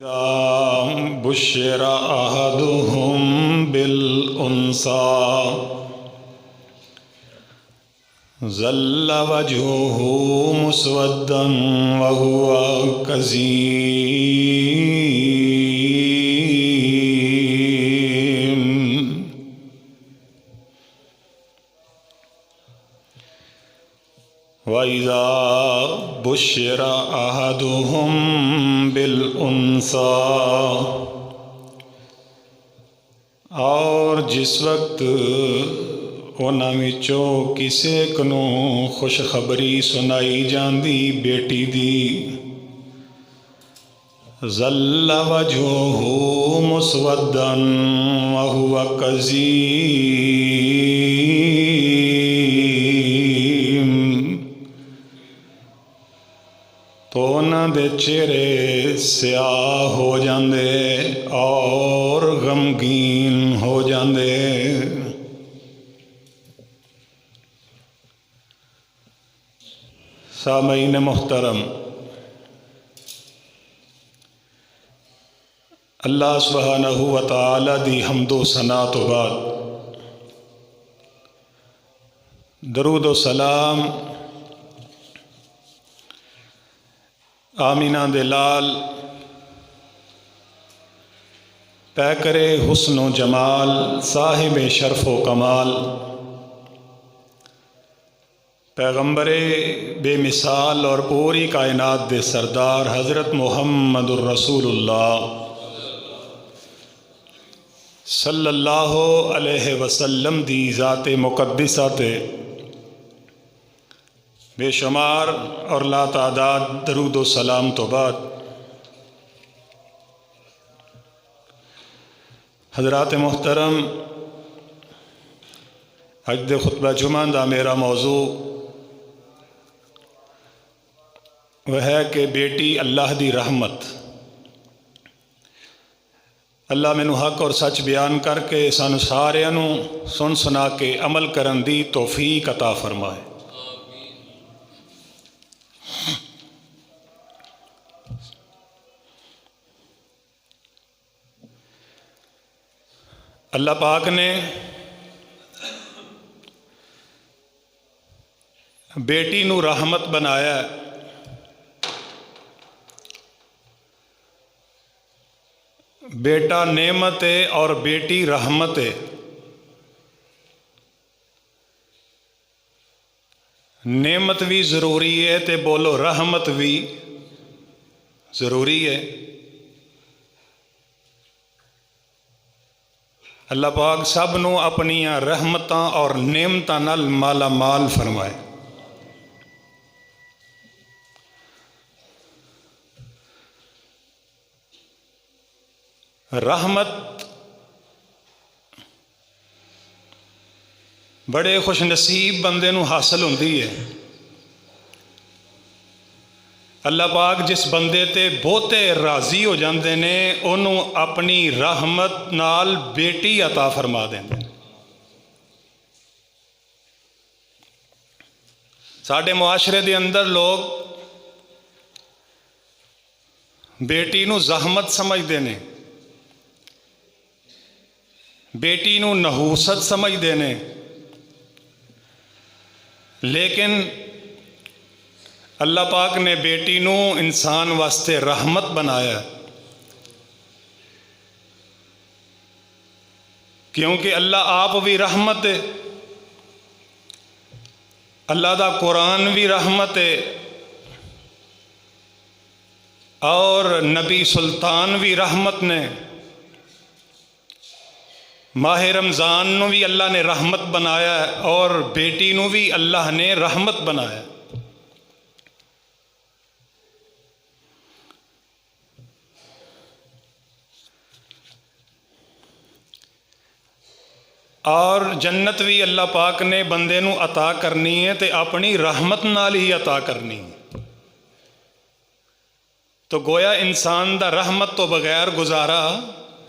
Bushra अहदुहुम bill उन्सा ज़ल्ल वजहुहु मुस्वद्दन व हुवा कज़ीम। व इज़ा बुश्रा अहदुहुम बिल उन्सा, और जिस वक्त उन्हां विचों किसे को खुशखबरी सुनाई जाती बेटी दी, ज़ल्ल वजहुहु मुस्वद्दन व हुवा कज़ीम, तो उन्हां दे चेहरे स्याह हो जाते और गमगीन हो जाते। सामईन मुहतरम, अल्लाह सुब्हानहू व तआला दी हम्दो सना तो बाद दरूद व सलाम आमीना दे लाल पैकरे हुस्न व जमाल साहिब शरफ़ व कमाल पैगम्बरे बेमिसाल और पूरी कायनात दे सरदार हज़रत मुहम्मदुर रसूलुल्लाह सल्लल्लाहु अलैहि वसल्लम दी ज़ाते मुक़द्दिसा ते बेशुमार और लातादाद दरूद व सलाम तो बाद हज़रात मोहतरम, अज दे खुतबा जुमा दा मेरा मौजू वह है कि बेटी अल्लाह दी रहमत। अल्लाह मैनू हक और सच बयान करके सानू सारियां नू सुन सुना के अमल करन दी तौफीक अता फरमाए। अल्लाह पाक ने बेटी नू रहमत बनाया। बेटा नेमत है और बेटी रहमत है। नेमत भी ज़रूरी है तो बोलो रहमत भी ज़रूरी है। अल्लाह पाक सब नू अपनियां रहमतां और नेमतां नाल माला माल फरमाए। रहमत बड़े खुश नसीब बंदे नू हासिल होंदी है। अल्लाह पाक जिस बंदे ते बहुते राजी हो जाते ने उन्हों अपनी रहमत नाल बेटी अता फरमा देंदे। साडे मुआशरे दे अंदर लोग बेटी नू जहमत समझते ने, बेटी नू नहूसत समझते ने, लेकिन अल्लाह पाक ने बेटी नू इंसान वास्ते रहमत बनाया, क्योंकि अल्लाह आप भी रहमत है। अल्लाह दा कुरान भी रहमत है और नबी सुल्तान भी रहमत ने। माह रमज़ान नू भी अल्लाह ने रहमत बनाया और बेटी नू भी अल्लाह ने रहमत बनाया। और जन्नत भी अल्लाह पाक ने बंदे नू अता करनी है तो अपनी रहमत नाल ही अता करनी है। तो गोया इंसान दा रहमत तो बगैर गुजारा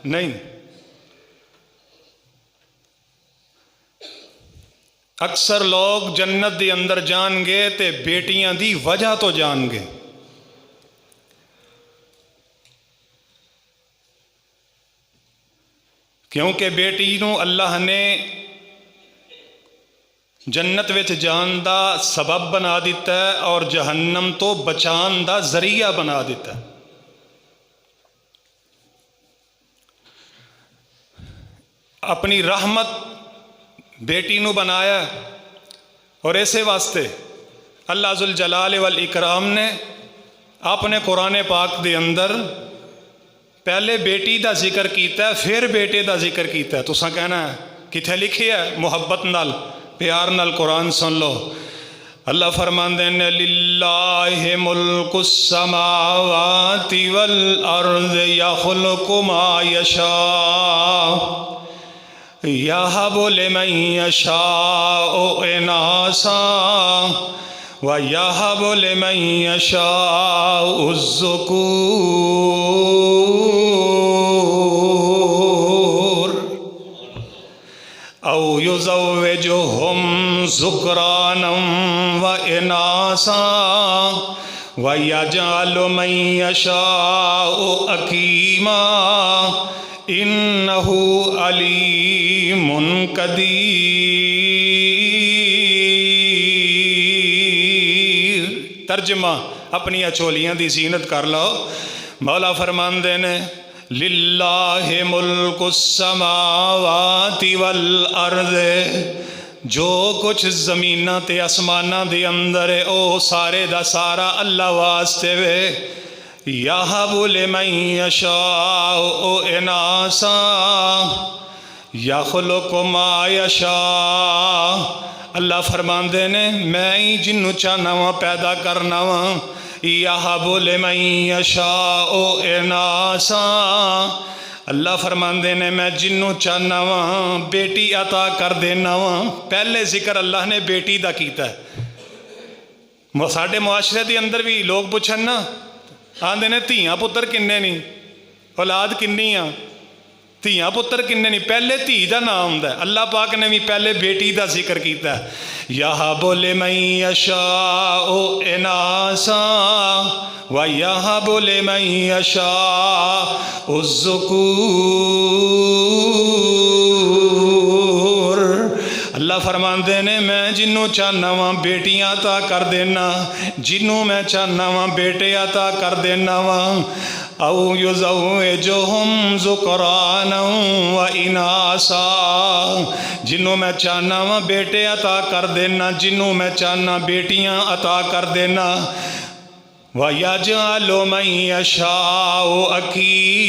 नहीं। अक्सर लोग जन्नत दे अंदर जाणगे तो बेटियां दी वजह तो जाणगे। क्योंकि बेटी नूं अल्लाह ने जन्नत विच जान दा सबब बना दिता है और जहन्नम तो बचान दा जरिया बना दिता है। अपनी रहमत बेटी नूं बनाया और इसे वास्ते अल्लाह जुल जलाल वल इकराम ने अपने कुरान पाक दे अंदर पहले बेटी दा जिक्र किया फिर बेटे दा जिक्र किया। तुसां कहना है किथे लिखे है? मुहब्बत नाल प्यार नाल कुरान सुन लो। अल्लाह फरमांदे ने लिल्लाहि मुल्कुस समावाति वल अर्द यखलुकु मा यशा यहबु लिमन यशाउ इनासा व यहबु लिमन यशाउ ज़ुकूर औ युज़व्विजुहुम ज़ुक्रानम व इनासा व यजअलु मन यशाउ अकीमा इन्नहु अलीमुन कदीर। तर्जमा अपनी चोलियां दी जीनत कर लो। मौला फरमांदे ने लिल्लाहि मुल्कुस समावाति वल अर्द, जो कुछ जमीना ते आसमाना दे अंदर है ओ सारे दा सारा अल्लाह वास्ते वे। यहबु लिमन यशाउ इनासा यखलुकु मा यशा। अल्लाह फरमांदे ने मैं ही जिन्नू चाहना वा पैदा करना वा। यहबु लिमन यशाउ इनासा। अल्लाह फरमांदे ने मैं जिन्नू चाहना वा बेटी अता कर देना वा। पहले जिक्र अल्लाह ने बेटी दा कीता है। साडे मुआशरे दे अंदर भी लोग पुछन ना, आंदे ने धियां पुत्तर किन्ने नहीं, औलाद किन्नी आ, धियां पुत्तर किन्ने नहीं। पहले धी का नाम आंदा है। अल्लाह पाक ने भी पहले बेटी का जिक्र किया। यहबु लिमन यशाउ इनासा व यहबु लिमन यशाउ ज़ुकूर। अल्लाह फरमांदे ने मैं जिन्नू चाहना वा बेटियां अता कर देना, जिन्नू मैं चाहना वा बेटे अता कर देना वा। औ युज़व्विजुहुम ज़ुक्रानम व इनासा। जिन्नू मैं चाहना वा बेटे अता कर देना, जिन्नू मैं चाहना बेटियां अता कर देना। व यजअलु मन यशाउ अकीमा।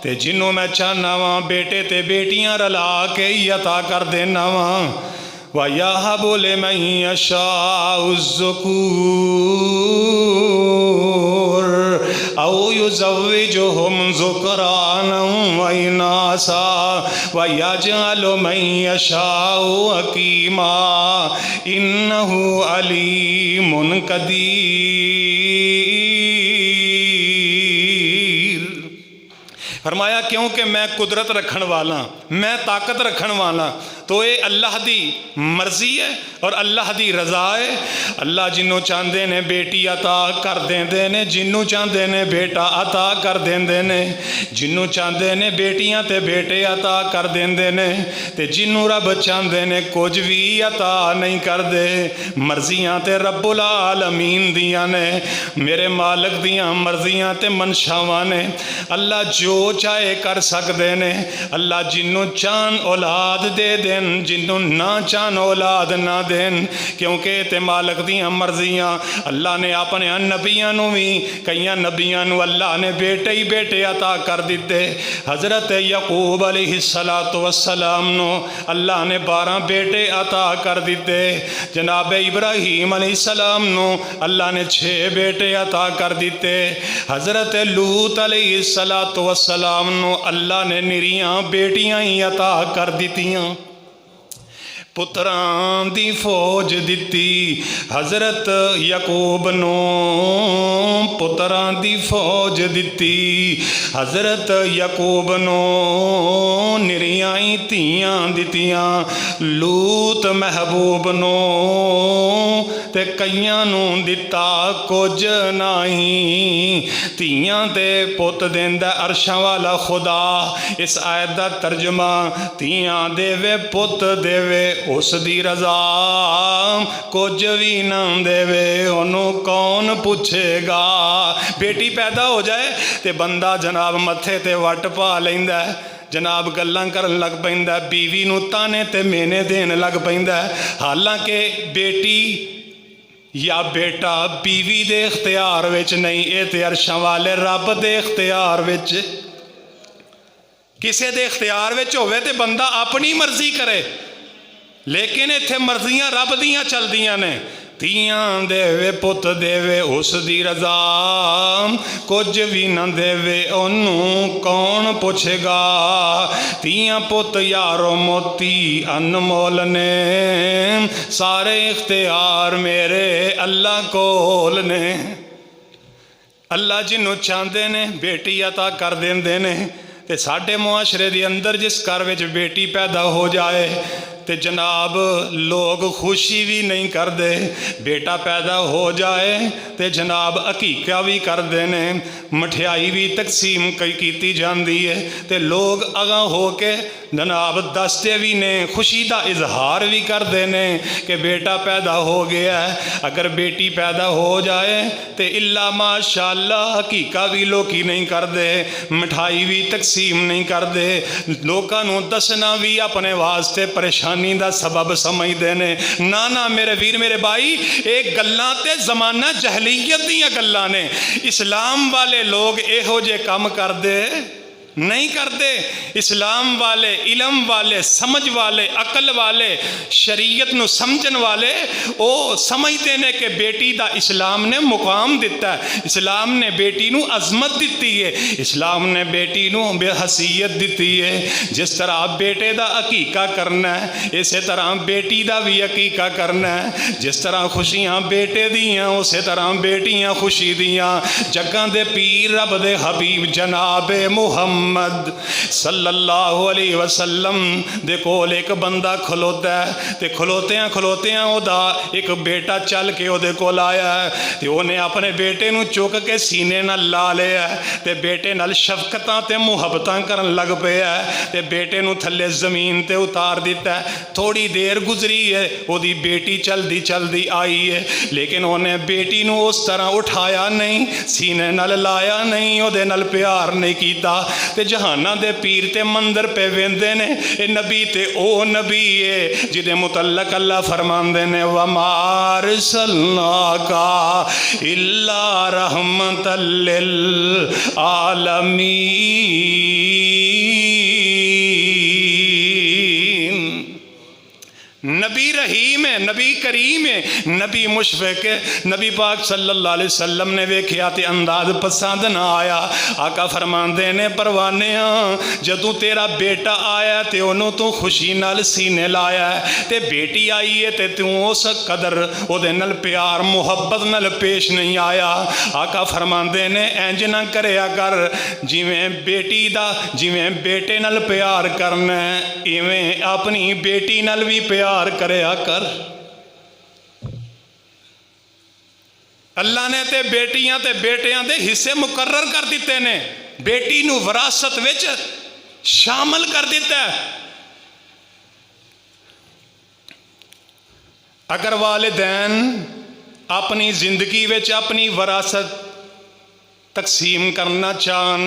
ते जिन्नू मैं चाहना वा बेटे ते बेटियां रला के ही अता कर देना वा। व यहबु लिमन यशाउ ज़ुकूर औ युज़व्विजुहुम ज़ुक्रानम व इनासा व यजअलु मन यशाउ अकीमा इन्नहु अलीमुन कदीर। फरमाया क्योंकि मैं कुदरत रखन वाला, मैं ताकत रखन वाला। तो ये अल्लाह दी मर्जी है और अल्लाह दी रजा है। अल्लाह जिन्हों चाहते ने बेटी अता कर देंदे ने, जिन्हों चाहते ने बेटा अता कर देंदे ने, जिन्हों चाहते ने बेटियां ते बेटे अता कर देंदे ने, ते जिन्हों रब चाहते ने कुछ भी अता नहीं करते। मर्जियां ते रब्बुल आलमीन दियां ने, मेरे मालिक दियां मर्जियां ते मनशावां ने। अल्लाह जो चाहे कर सकते ने। अल्लाह जिन्हों चाहन औलाद दे देन, जिन्हों ना चाहन औलाद ना देन, क्योंकि ते मालिक दियां मर्जियां। अल्लाह ने अपने नबियां नूं भी, कई नबियां नूं अल्लाह ने बेटे ही बेटे अता कर दिते। हज़रत यकूब अलैहिस्सलातु वस्सलाम नूं अल्लाह ने 12 बेटे अता कर दिते। जनाब इब्राहीम अलैहिस्सलाम नूं अल्लाह ने 6 बेटे अता कर दिते। हज़रत लूत अलैहिस्सलातु वस्सलाम नूं अल्लाह ने निरियां बेटियां ही अता कर दितियां। पुत्रां दी फौज दिती हज़रत याकूब नूं, पुत्रां दी फौज दिती हज़रत याकूब नूं, निरियाई धीआं दितियां लूत महबूब नूं, ते कईयां नूं दिता कुछ नहीं। धीआं ते पुत देंदा अरशां वाला खुदा। इस आयत दा तर्जमा धीआं देवे पुत देवे उस दी रजा, कुछ भी ना देवे ओनू कौन पूछेगा। बेटी पैदा हो जाए तो बंदा जनाब मत्थे ते वट पा लैंदा है, जनाब गल्लां करन लग पैंदा, बीवी नूं ताने ते मेने देन लग पैंदा। हालांकि बेटी या बेटा बीवी दे इख्तियार विच नहीं, ये ते अरशां वाले रब दे इख्तियार विच। किसी दे इख्तियार विच होवे ते बंदा अपनी मर्जी करे, लेकिन इत्थे मर्जियां रब दियां चलदियां ने। धीआं देवे पुत देवे उस दी रजा, कुछ भी ना देवे ओनू कौन पुछेगा। धीआं पुत यारो मोती अनमोल ने, सारे इख्तियार मेरे अल्लाह कोल ने। अल्लाह जिन्हों चाहते ने बेटी अता कर देंदे ने। ते साडे मुआशरे दे अंदर जिस घर विच बेटी पैदा हो जाए तो जनाब लोग खुशी भी नहीं करते। बेटा पैदा हो जाए तो जनाब हकीका भी करते ने, मठियाई भी तकसीम की जाती है, तो लोग अगां हो के जनाब दसते भी ने, खुशी का इजहार भी करते ने कि बेटा पैदा हो गया है। अगर बेटी पैदा हो जाए तो इल्ला माशाअल्लाह हकीका भी लोग नहीं करते, मिठाई भी तकसीम नहीं करते, लोगों को दसना भी अपने वास्ते परेशानी का सबब समझते ने। ना ना मेरे वीर मेरे भाई, ये गल्लां ते जमाना जहलीयत दीयां गल्लां ने। इस्लाम वाले लोग इहो जे काम करते नहीं करते। इस्लाम वाले, इलम वाले, समझ वाले, अकल वाले, शरीयत नू समझन वाले वो समझते ने कि बेटी दा इस्लाम ने मुकाम दिता है, इस्लाम ने बेटी नू अजमत दी है, इस्लाम ने बेटी नू बेहसीयत दी है। जिस तरह बेटे दा हकीका करना है, इस तरह बेटी दा भी हकीका करना है। जिस तरह खुशियाँ बेटे दियाँ उस तरह बेटियाँ खुशी दियाँ। जगह दे पीर रब दे हबीब जनाब मुहम्मद सल्लल्लाहु अलैहि वसल्लम दे कोल एक बंदा खलोता है, ते खलोतियां खलोतियां ओदा एक बेटा चल के ओदे कोल आया है, ते ओने अपने बेटे नू चुक के सीने नाल ला लिया है, ते बेटे नाल शफकतां ते मुहब्बतां करन लग पिया है, ते बेटे नू थल्ले जमीन ते उतार दिता है। थोड़ी देर गुजरी है, ओदी बेटी चलदी चलदी आई है, लेकिन ओने बेटी नू उस तरह उठाया नहीं, सीने नाल लाया नहीं, ओदे नाल प्यार नहीं कीता। ते जहाना दे पीर ते मंदिर पे वेंदे ने, ए नबी ते ओ नबी है जिदे मुतल्लक अल्लाह फरमांदे ने वमा अरसलनाका इल्ला रहमतल लिल आलमीन। नबी रहीम है, नबी करीम है, नबी मुशफ़िक़ है। नबी पाक सल्लल्लाहु अलैहि वसल्लम ने वेख्या ते अंदाज पसंद ना आया। आका फरमांदे ने परवाने जदों तेरा बेटा आया ते ओनू तू खुशी नाल सीने लाया ते बेटी आई है ते तू उस कदर ओदे नाल प्यार मुहब्बत नाल पेश नहीं आया। आका फरमांदे ने इंज ना करया कर, जिवें बेटी दा जिवें बेटे नाल प्यार करना इवें अपनी बेटी नाल भी प्यार करया कर। अल्लाह ने ते बेटियां ते बेटियां दे हिस्से मुकर्रर कर दिते ने, बेटी नू विरासत विच शामिल कर दिता है। अगर वालिदैन अपनी जिंदगी विच अपनी विरासत तकसीम करना चाहन,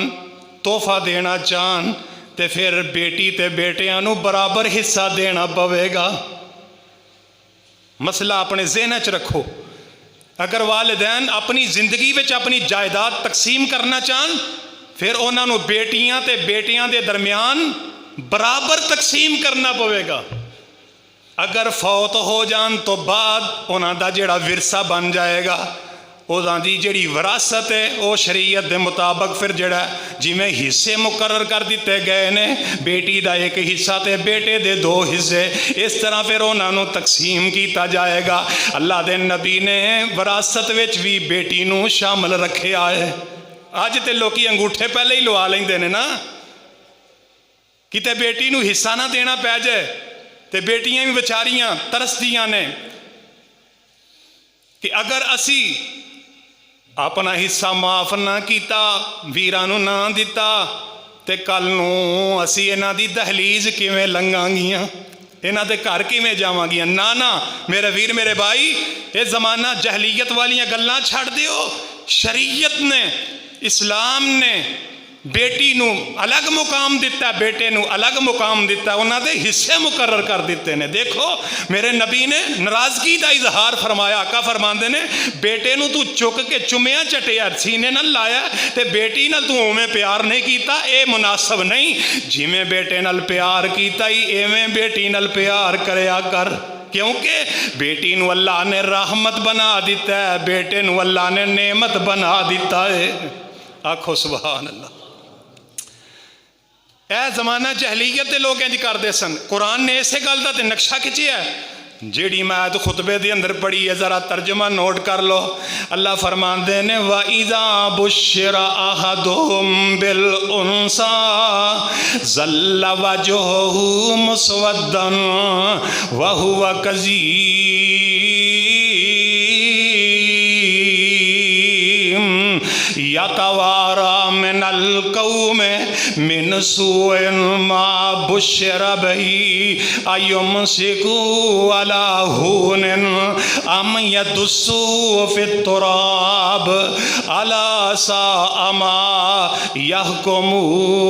तोहफा देना चाहन, तो फिर बेटी ते बेटियां नू बराबर हिस्सा देना पवेगा। मसला अपने ज़हन च रखो। अगर वालिदैन अपनी जिंदगी विच अपनी जायदाद तकसीम करना चाहन, फिर उन्होंने बेटियां ते बेटियां दे दरमियान बराबर तकसीम करना पवेगा। अगर फौत हो जान तो बाद उन्हों दा जिहड़ा विरसा बन जाएगा उहदा दी जिहड़ी विरासत है वह शरीयत के मुताबिक फिर जिहड़ा जिवें हिस्से मुकर्रर कर दिते गए ने, बेटी का एक हिस्सा तो बेटे दे दो हिस्से, इस तरह फिर उन्होंने तकसीम किया जाएगा। अल्लाह के नबी ने विरासत विच भी बेटी नूं शामिल रखिया है। अज तो लोग अंगूठे पहले ही लवा लेंदे ने ना, किते बेटी नूं हिस्सा ना देना पै जाए, तो बेटियां भी बेचारियां तरसदियां ने कि अगर असी अपना हिस्सा माफ ना किया, वीरां नूं ना दिता, तो कल नूं असी इन्हां दी दहलीज किवें लंघांगियां, इन्हां दे घर किवें जावांगियां। ना ना मेरे वीर मेरे भाई, ये जमाना जहलीयत वालियां गल्लां छड्ड दिओ। शरीयत ने, इस्लाम ने बेटी नूं अलग मुकाम दिता, बेटे नूं अलग मुकाम दिता, उन्हां दे हिस्से मुकर्रर कर दिते ने। देखो मेरे नबी ने नाराज़गी का इजहार फरमाया। आका फरमाते ने बेटे नूं तू चुक के चुमिया चटिया सीने नाल लाया, ते बेटी नाल तू उवें प्यार नहीं कीता, ये मुनासब नहीं। जिवें बेटे नाल प्यार कीता ही इवें बेटी नाल प्यार करया कर, क्योंकि बेटी नूं अल्लाह ने रहमत बना दिता है, बेटे नूं अल्लाह ने नेमत बना दिता है। आखो सुभान अल्लाह। यह जमाना जहलीयत के लोग इंज करते सन। कुरान ने इसे गल का तो नक्शा खिंचिया, जिहड़ी मैं तो खुतबे के अंदर पढ़ी है, जरा तर्जमा नोट कर लो। अल्लाह फरमाते ने व इज़ा बुश्शिरा अहदुहुम बिल उन्सा ज़ल्ला वजहुहु मुस्वद्दन व हुवा कज़ीम यतवारा मिनल कौमे मिन सूइन मा बुश्शिरा बिही अयुमसिकु अला हुनिन अम यदुस्सु फित्तुराब अला साअ मा यहकुमून।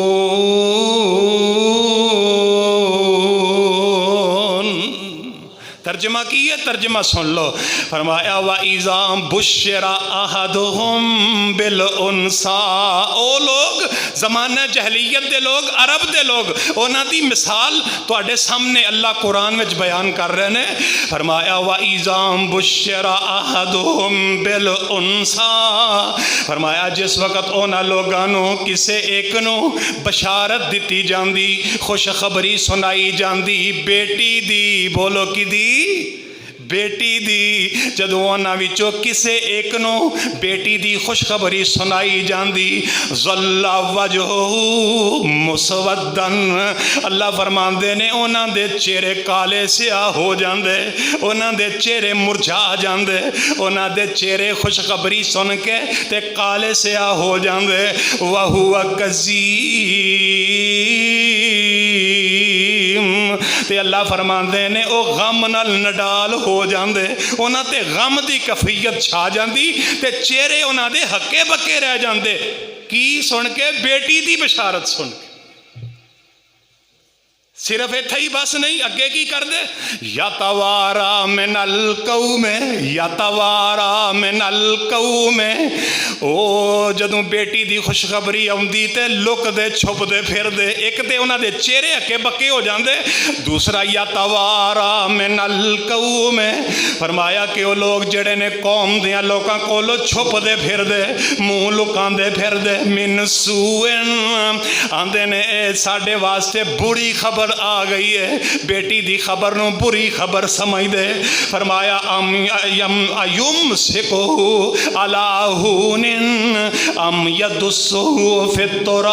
तर्जमा की है, तर्जमा सुन लो। फरमाया व इज़ा बुश्शिरा अहदुहुम बिल उन्सा, ओ लोग ज़माना जहलीयत दे लोग, अरब दे लोग, उन्हां दी मिसाल तुहाडे सामने अल्लाह कुरान में बयान कर रहे हैं। फरमाया व इज़ा बुश्शिरा अहदुहुम बिल उन्सा, फरमाया जिस वक्त उन्हां लोगां नूं किसे एक नूं बशारत दिती जांदी, खुशखबरी सुनाई जांदी बेटी दी, बोलो किदी, बेटी दी। जदों उन्हां विचों किसे एक नूं बेटी दी खुशखबरी सुनाई जांदी, ज़ल्ला वजहुहु मुस्वद्दन, अल्लाह फरमांदे ने उन्हां दे चेहरे काले स्याह हो जांदे, उन्हां दे चेहरे मुरझा जांदे, उन्हां दे चेहरे खुशखबरी सुन के ते काले स्याह हो जांदे। व हुवा कज़ीम, ते अल्लाह फरमांदे ने ओ गम नाल नडाल हो जांदे, उन्हां ते गम दी कफियत छा जांदी, ते चेहरे उन्हां दे हक्के बक्के रह जांदे। की सुन के? बेटी दी बशारत सुन के। सिर्फ इत्थे ही बस नहीं, अगे की कर दे, यतवारा मिनल कौमे, यतवारा मिनल कौमे। ओ जदों बेटी दी खुशखबरी आउंदी ते लुकदे छुपदे फिरदे, एक ते उन्हां दे चेहरे हक्के बक्के हो जांदे, दूसरा यतवारा मिनल कौमे, फरमाया कि वो लोग जिहड़े ने कौम दियां लोकां कोलों छुपदे फिरदे, मुंह लुकांदे फिरदे, मिन सूइन, आंदे ने साडे वास्ते बुरी खबर आ गई है, बेटी दी खबर नूं बुरी खबर समझदे। फरमाया अयुमसिकुहु अला हुनिन अम यदुस्सुहु फित्तुराब,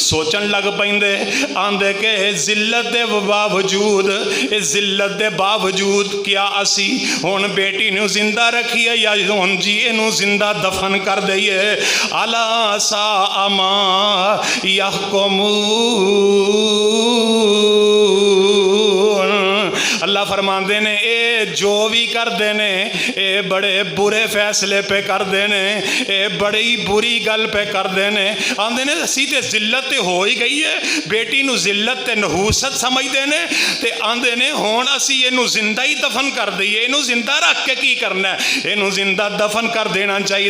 सोचन लग पैंदे, आंदे के जिल्लत दे बावजूद, इस जिल्लत दे बावजूद क्या असी हुण बेटी नूं जिंदा रखीए या हुण जी इनूं जिंदा दफन कर दईए। अला साअ मा यहकुमून, अल्लाह फरमाते ने ये जो भी करते हैं ये बड़े बुरे फैसले पे करते हैं, ये बड़ी बुरी गल पे करते हैं। आंदे ने असी तो जिल्लत तो हो ही गई है, बेटी नूं जिल्लत ते नहूसत समझते हैं, तो आंदे ने हुण असी इनू जिंदा ही दफन कर दईए, इनू जिंदा रख के की करना है, इनू जिंदा दफन कर देना चाहिए।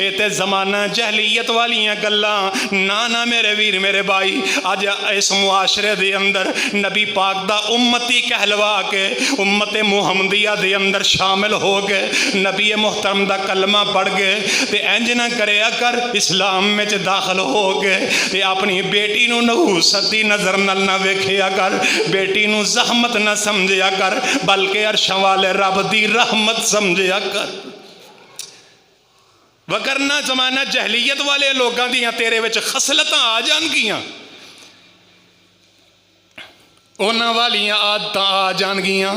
ये तो जमाना जहलीयत वालियां गल्लां। ना ना मेरे वीर मेरे भाई, अज इस मुआशरे दे अंदर नबी पाक दा उम्मती कहलवा के के उम्मत मुहम्मदिया दे अंदर शामिल हो गए, नबी मोहतरम दा कलमा पढ़ गए, तो इंज ना करया कर इस्लाम में दाखिल हो गए ते अपनी बेटी नूं नहूसत दी नज़र नाल ना वेखिया कर, बेटी नूं ज़हमत ना समझिया कर, बल्कि अरशां वाले रब दी रहमत समझिया कर। वगरना जमाना जहलीयत वाले लोगों दियां तेरे विच खसलतां आ जाणगियां, उन्हां वालियां आदतां आ जाणगियां।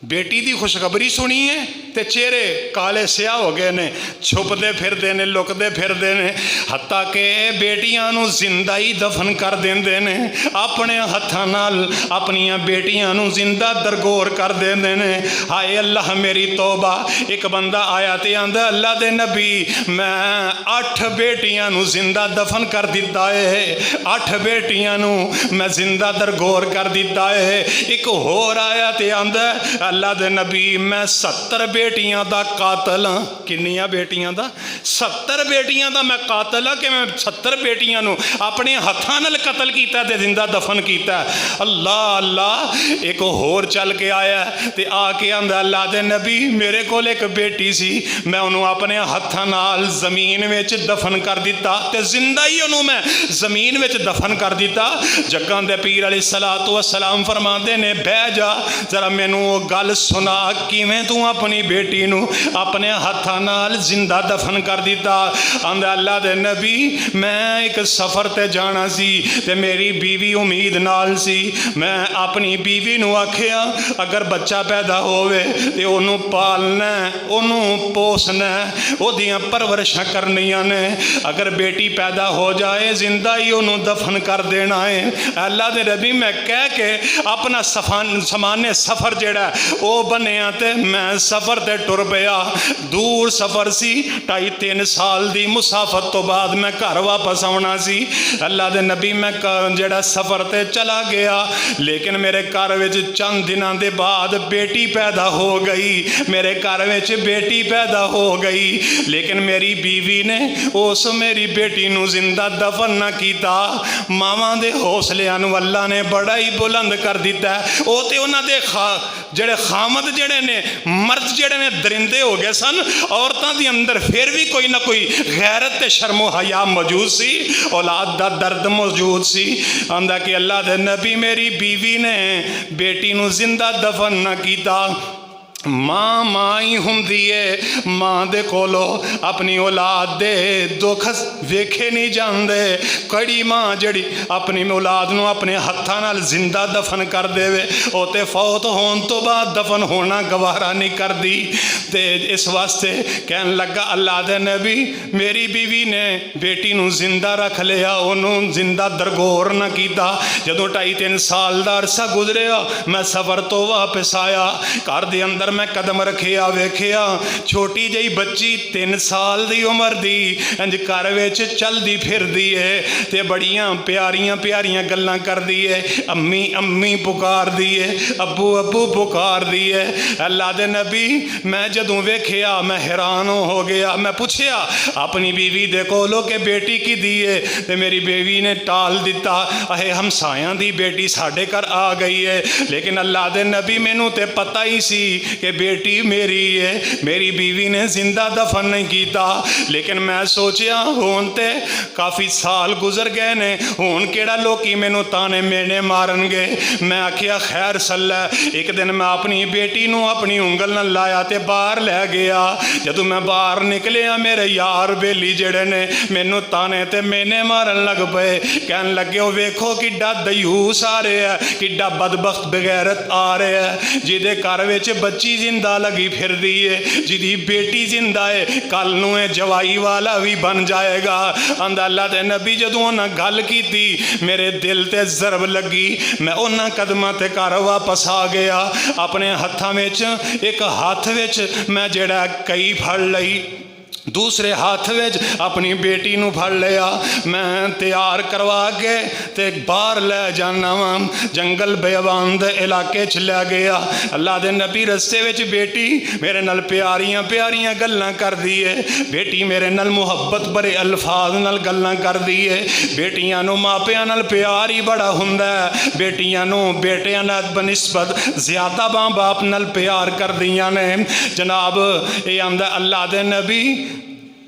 बेटी की खुशखबरी सुनी है तो चेहरे काले स्याह हो गए ने, छुपते फिरते ने, लुकते फिरते ने, हत्ता के बेटियां नूं जिंदा ही दफन कर देंदे ने, अपने हत्थां नाल अपनियां बेटियां नूं जिंदा दरगोर कर देंदे ने। हाय अल्लाह मेरी तौबा। एक बंदा आया तो आंदा अल्लाह दे नबी मैं 8 बेटियां नूं जिंदा दफन कर दिता है, 8 बेटियां नूं मैं जिंदा दरगोर कर दिता है। एक होर आया तो आंदा अल्लाह दे नबी मैं 70 बेटियां दा कातल हाँ। किन्नियां बेटियां दा? 70 बेटियां दा मैं कातल हाँ कि मैं 70 बेटियां नूं अपने हत्थां नाल कतल कीता ते जिंदा दफन कीता। अल्लाह अल्लाह। एक होर चल के आया ते आके आंदा अल्लाह दे नबी मेरे कोल एक बेटी सी, मैं उन्होंने अपने हत्थां नाल जमीन विच दफन कर दिता ते जिंदा ही उन्होंने मैं जमीन विच दफन कर दिता। जग्गां दे पीर अलैहिस्सलातु वस्सलाम फरमाते ने बह जा जरा मैनू गल सुना किवें तू अपनी बेटी नूं अपने हत्थां नाल जिंदा दफन कर दिता। आंदा अल्लाह दे नबी मैं एक सफ़र ते जाना सी ते मेरी बीवी उम्मीद नाल सी, मैं अपनी बीवी नूं आखिया अगर बच्चा पैदा होवे ते ओनू पालना, ओनू पोसना, ओदियां परवरिशां करनियां ने, अगर बेटी पैदा हो जाए जिंदा ही ओनू दफन कर देना है। अल्लाह दे नबी मैं कह के अपना समान्य सफ़र जेड़ा वो बनिया ते मैं सफ़र ते टुर पिया। दूर सफ़र सी, 2.5-3 साल दी मुसाफत तो बाद मैं घर वापस आना सी। अल्लाह दे नबी मैं जेड़ा सफ़र ते चला गया, लेकिन मेरे घर विच चंद दिनों के बाद बेटी पैदा हो गई, मेरे घर विच बेटी पैदा हो गई, लेकिन मेरी बीवी ने उस मेरी बेटी नूं जिंदा दफन ना किया। मावां दे हौसलियां नूं अल्लाह ने बड़ा ही बुलंद कर दिता। वो तो उन्हां दे जेड़े खामद जेड़े ने मर्द जेड़े ने दरिंदे हो गए सन, औरतों के अंदर फिर भी कोई ना कोई गैरत ते शर्मो हया मौजूद सी, औलाद दा दर्द मौजूद सी। आंदा कि अल्लाह दे नबी मेरी बीवी ने बेटी नूं जिंदा दफन ना कीता। माँ माँ ही हुंदी है, माँ दे कोलो अपनी औलाद दे दुख वेखे नहीं जाते। कड़ी माँ जड़ी अपनी औलाद नूं अपने हत्थां नाल जिंदा दफन कर देवे, वो तो फौत होने तो बाद दफन होना गवारा नहीं करती। तो इस वास्ते कहन लगा अल्लाह दे नबी मेरी बीवी ने बेटी नूं जिंदा रख लिया, उन्होंने जिंदा दरगोर ना किया। जदों 2.5-3 साल का अरसा गुजरिया मैं सफ़र तो वापस आया, घर दे अंदर मैं कदम रखिया वेखिया छोटी जी बच्ची 3 साल की उम्र दी इंज घर विच चलदी फिरदी है ते बड़ियां प्यारियां प्यारियां गल्लां करदी है, अम्मी अम्मी पुकारदी है, अब्बू अब्बू पुकारदी है। अल्लाह दे नबी मैं जदों वेखिया मैं हैरान हो गया। मैं पूछया अपनी बीवी दे कोलों कि बेटी की दी है, ते मेरी बीवी ने टाल दिता, अहे हमसायां दी बेटी साडे घर आ गई है। लेकिन अल्लाह दे नबी मैनू ते पता ही सी कि बेटी मेरी है, मेरी बीवी ने जिंदा दफन नहीं किया। लेकिन मैं सोचिया हुण ते काफ़ी साल गुजर गए ने, हुण केड़ा लोकी मैनू ताने मेने मारनगे। मैं आखिया खैर सल्ला। एक दिन मैं अपनी बेटी नूं अपनी उंगल नाल लाया ते बाहर लै गया। जदों मैं बाहर निकलिया मेरे यार बेली जेड़े ने मैनू ताने ते मेने मारन लग पे, कहन लगे हो वेखो किड्डा दयूस आ रहा है, किड्डा बदबख्त बगैरत आ रहा है, जिहदे घर विच बच्ची जिंदा लगी फिरदी है, जिहदी बेटी जिंदा है, कल नूं जवाई वाला भी बन जाएगा। आंदा अल्लाह दे नबी जदों उन्हां गल कीती मेरे दिल ते जरब लगी। मैं उन्हां कदमां ते घर वापस आ गया। अपने हत्थां विच एक हाथ विच मैं जेड़ा कई फड़ लई, दूसरे हाथ विच अपनी बेटी नूं फड़ लिया। मैं तैयार करवा के ते बाहर लै जाना वा, जंगल बेअबान दे इलाके च लै गया। अल्लाह दे नबी रस्ते विच बेटी मेरे नाल प्यारियां प्यारियां गल्लां करदी है, बेटी मेरे नाल मुहब्बत भरे अल्फाज नाल गल्लां करदी है। बेटियां नूं मापियां नाल प्यार ही बड़ा हुंदा है, बेटियां नूं बेटियां नाल बनिस्बत ज़्यादा मां बाप नाल प्यार करदियां ने। जनाब ये आंदा अल्लाह दे नबी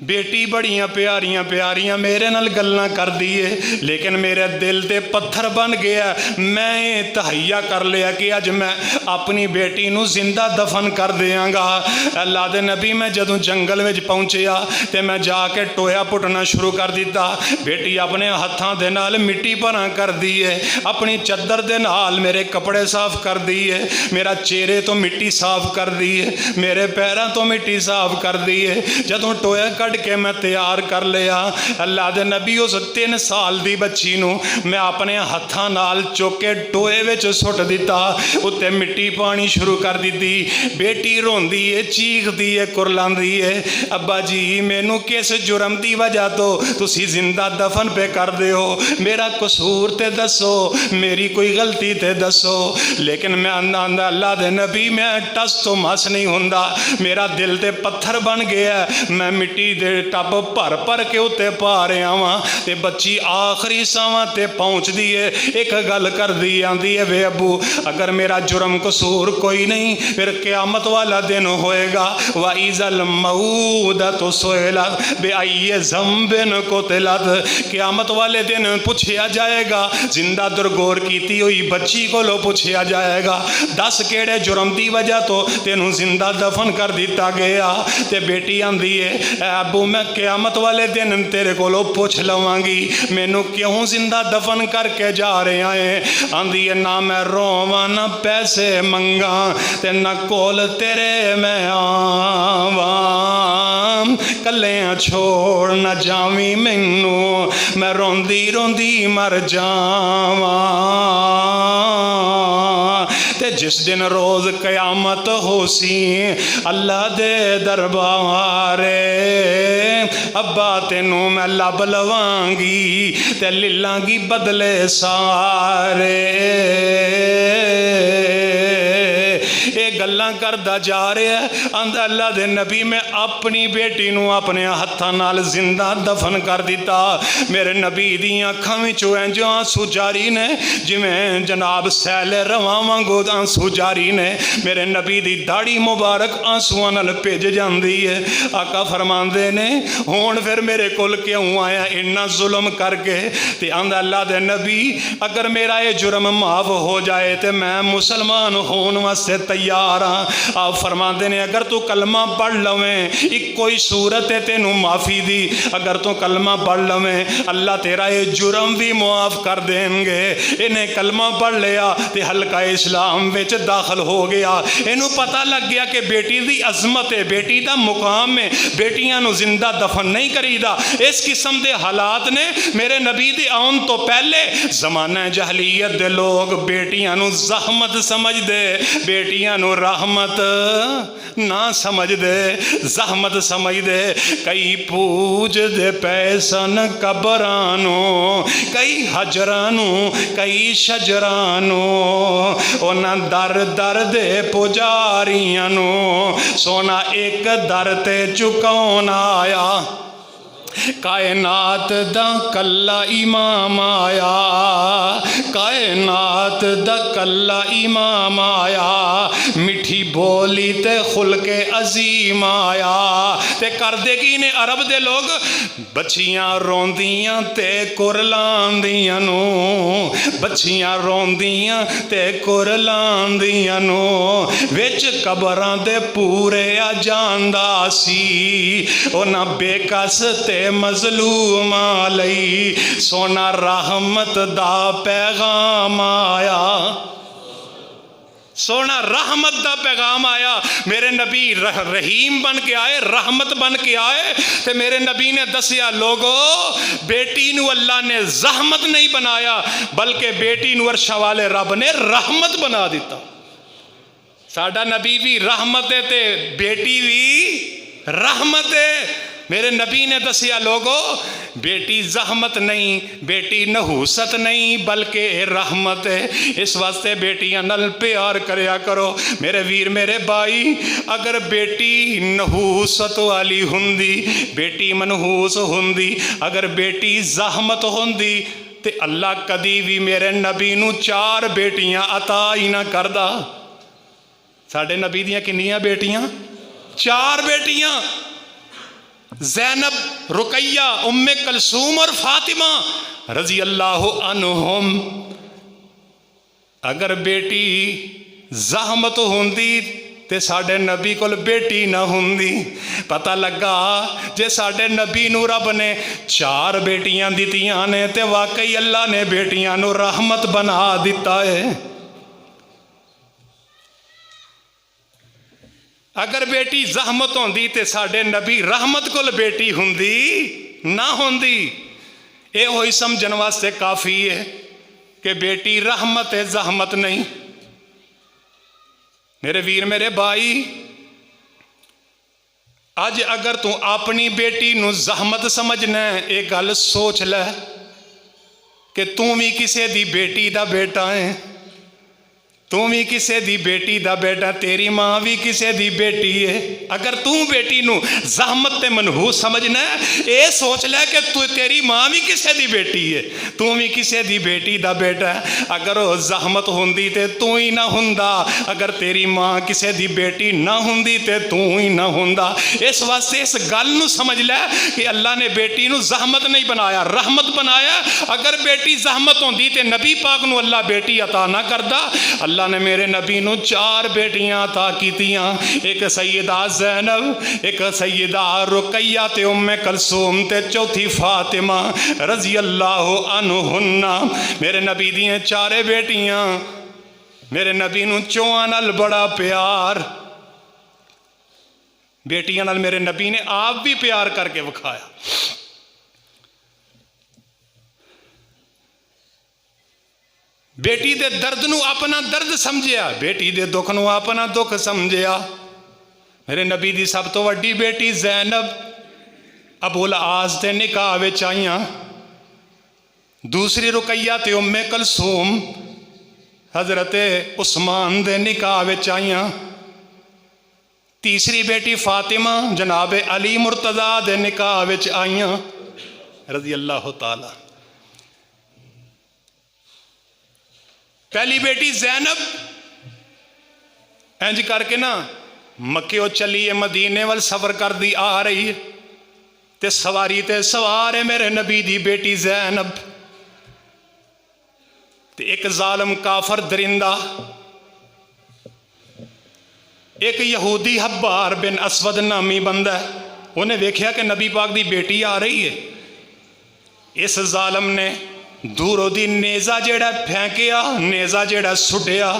बेटी बड़ियां प्यारियां प्यारियां मेरे नाल गल्लां करदी है, लेकिन मेरे दिल ते पत्थर बन गया। मैं ये तहैया कर लिया कि अज मैं अपनी बेटी नूं जिंदा दफन कर देंगा। अल्लाह दे नबी मैं जदों जंगल में पहुंचया तो मैं जाके टोया पुटना शुरू कर दिता। बेटी अपने हत्थां दे नाल मिट्टी भरा कर दी है, अपनी चद्दर दे नाल मेरे कपड़े साफ कर दी है, मेरा चेहरे तो मिट्टी साफ कर दी है, मेरे पैरों तो मिट्टी साफ कर दी है। जदों टोया के मैं तैयार कर लिया, अल्लाह दे नबी उस 3 साल दी बच्ची नूं मैं अपने हत्थां नाल चुक के टोए विच सुट दिता, उत्ते मिट्टी पानी शुरू कर दी। बेटी रोंदी है, चीखदी है, कुरलांदी है, अब्बा जी मैनू किस जुर्म की वजह तो तुसी जिंदा दफन पे कर दे हो, मेरा कसूर ते दसो, मेरी कोई गलती ते दसो। लेकिन मैं आंदा अल्लाह दे नबी मैं टस तो मस नहीं हुंदा, मेरा दिल ते पत्थर बन गया। मैं मिट्टी दे टब भर भर के उत्ते पा रहा वां ते बच्ची आखिरी सावां ते पहुँचती है। एक गल करदी आंदी है, वे अबू अगर मेरा जुर्म कसूर कोई नहीं फिर क़यामत वाला दिन होएगा। वाइज़ल मऊदतु सुइलत बिअय्यि ज़ंबिन कुतिलत, क़यामत वाले दिन पूछया जाएगा, जिंदा दरगोर कीती हुई बच्ची कोलों पूछया जाएगा, दस केड़े जुर्म की वजह तो तेनू जिंदा दफन कर दिता गया। ते बेटी आंदी है, अबू मैं क़यामत वाले दिन तेरे कोलों पूछ लवांगी मैनू क्यों जिंदा दफन करके जा रहा है। आंदी है ना मैं रोवां ना पैसे मंगा ते ना कोल तेरे मैं आवां, कल्लियां छोड़ ना जावी मैनू मैं रोंदी रोंदी मर जावां। ते जिस दिन रोज़ क़यामत होसी अल्लाह दे दरबारे, अब्बा तेनू मैं लब लवांगी ते लिलांगी बदले सारे। ये गल्लां करदा जा रहा है, आंदा अल्लाह दे नबी मैं अपनी बेटी नूं अपने हत्थां नाल जिंदा दफन कर दिता। मेरे नबी दी अखां विचों इंज आंसू जारी ने जिवें जनाब सैले रवां वांगू आंसू जारी ने। मेरे नबी दी दाढ़ी मुबारक आंसूआं नाल भिज जांदी है। आका फरमांदे ने हुण फिर मेरे कोल क्यों आया इन्ना जुल्म करके। ते आंदा अल्लाह दे नबी अगर मेरा ये जुर्म माफ हो जाए तो मैं मुसलमान होने वास्ते तैयार हाँ। आप फरमाते ने अगर तू कलमा पढ़ लवें एक कोई सूरत है तेनू माफ़ी दी, अगर तू कलमा पढ़ लवें अल्लाह तेरा ये जुर्म भी मुआफ़ कर देंगे। इन्हें कलमा पढ़ लिया तो हल्का इस्लाम विच दाखिल हो गया। इनू पता लग गया कि बेटी की अजमत है, बेटी का मुकाम है, बेटियां नू जिंदा दफन नहीं करीदा। इस किस्म के हालात ने मेरे नबी दे आउन तो पहले जमाना जहलीयत दे लोग बेटियां नू जहमत समझदे, बेटियां नू रहमत ना समझदे, जहमत समझदे। कई पूजदे पैसन कबरानू, कई हजरानू, कई शजरानू, उन्हां दर दर दे पुजारियां नू सोना एक दर ते चुकाउण आया। कायनात दा कल्ला इमाम आया, कायनात दा कल्ला इमाम आया, मिठी बोली ते खुलके अजीम आया। ते कर देगी ने अरब दे लोग बच्चियां रोंदियां ते कुरलांदियां नू, बच्चियां रोंदियां ते कुरलांदियां नू, विच कबरां दे पूरे आ जांदा सी। उन्हां बेकस ते मजलूमा लई सोना रहमत दा पैगाम आया, सोना रहमत दा पैगाम आया। मेरे नबी रहीम बन के आए, रहमत बन के आए। तो मेरे नबी ने दसिया लोगो बेटी नू अल्लाह ने जहमत नहीं बनाया बल्कि बेटी नू अर्शा वाले रब ने रहमत बना दिता। साडा नबी भी रहमत है ते बेटी भी रहमत है। मेरे नबी ने दसिया लोगो बेटी जहमत नहीं, बेटी नहूसत नहीं बल्कि रहमत है। इस वास्ते बेटियां नल प्यार करया करो मेरे वीर मेरे भाई। अगर बेटी नहूसत वाली हुंदी, बेटी मनहूस हुंदी, अगर बेटी जहमत हुंदी ते अल्लाह कदी भी मेरे नबी नू 4 बेटियां अता ही ना करदा। साडे नबी दियां किन्नियां बेटियां? 4 बेटियां, ज़ैनब, रुकैया, उम्मे कलसूम और फातिमा रजी अल्लाह अन्हुम। अगर बेटी जहमत होंदी ते साडे नबी कोल बेटी ना होंदी। पता लगा जे साडे नबी नू रब ने 4 बेटियां दितियां ने ते वाकई अल्लाह ने बेटियां नू रहमत बना दिता है। अगर बेटी जहमत होंदी ते साडे नबी रहमत कोल बेटी हुंदी ना होंदी। ये होई समझन वास्ते काफ़ी है कि बेटी रहमत है, जहमत नहीं। मेरे वीर मेरे भाई, अज अगर तू अपनी बेटी नू जहमत समझना है, ये गल सोच लै कि तू भी किसी दी बेटी दा बेटा है, तू भी किसी दी बेटी दा बेटा, तेरी माँ भी किसी दी बेटी है। अगर तू बेटी नू जहमत ते मनहूस समझना है, ये सोच ले कि तू तेरी माँ भी किसी दी बेटी है, तू भी किसी दी बेटी दा बेटा है। अगर वो जहमत होंदी ते तू ही ना हुंदा, अगर तेरी माँ किसी दी बेटी ना हुंदी ते तू ही ना हुंदा। इस वास्ते इस गल नू समझ ले कि अल्लाह ने बेटी नू जहमत नहीं बनाया, रहमत बनाया। अगर बेटी जहमत होंदी ते नबी पाक नू अल्लाह बेटी अता ना करदा। अल्लाह ने मेरे नबी नू 4 बेटियां अता कीतियां, एक सैयदा ज़ैनब, एक सैयदा रुकैया ते उम्मे कलसूम ते चौथी फातिमा रजी अल्लाह अन्हुन्ना। मेरे नबी दियां 4 बेटियां, मेरे नबी नू 4 नाल बड़ा प्यार। बेटियां नाल मेरे नबी ने आप भी प्यार करके विखाया। बेटी दे दर्द नू अपना दर्द समझिया, बेटी दे दुख नू अपना दुख समझिया। मेरे नबी दी सब तो वड्डी बेटी ज़ैनब अबुल आस दे निकाह विच आईयां, दूसरी रुकैया ते उम्मे कलसूम हज़रत उस्मान दे निकाह विच आईयां, तीसरी बेटी फातिमा जनाब अली मुर्तज़ा दे निकाह विच आईयां रज़ी अल्लाह तआला। पहली बेटी ज़ैनब इंज करके ना मक्के चली है, मदीने वाल सफर कर दी आ रही है, ते सवारी ते सवार है मेरे नबी दी बेटी ज़ैनब। ते एक जालम काफर दरिंदा, एक यहूदी हब्बार बिन असवद नामी बंदा है, उन्हें देखा कि नबी पाक दी बेटी आ रही है। इस जालम ने दूरों दी नेज़ा जेड़ा फेंकिया, नेज़ा जेड़ा सुटिया,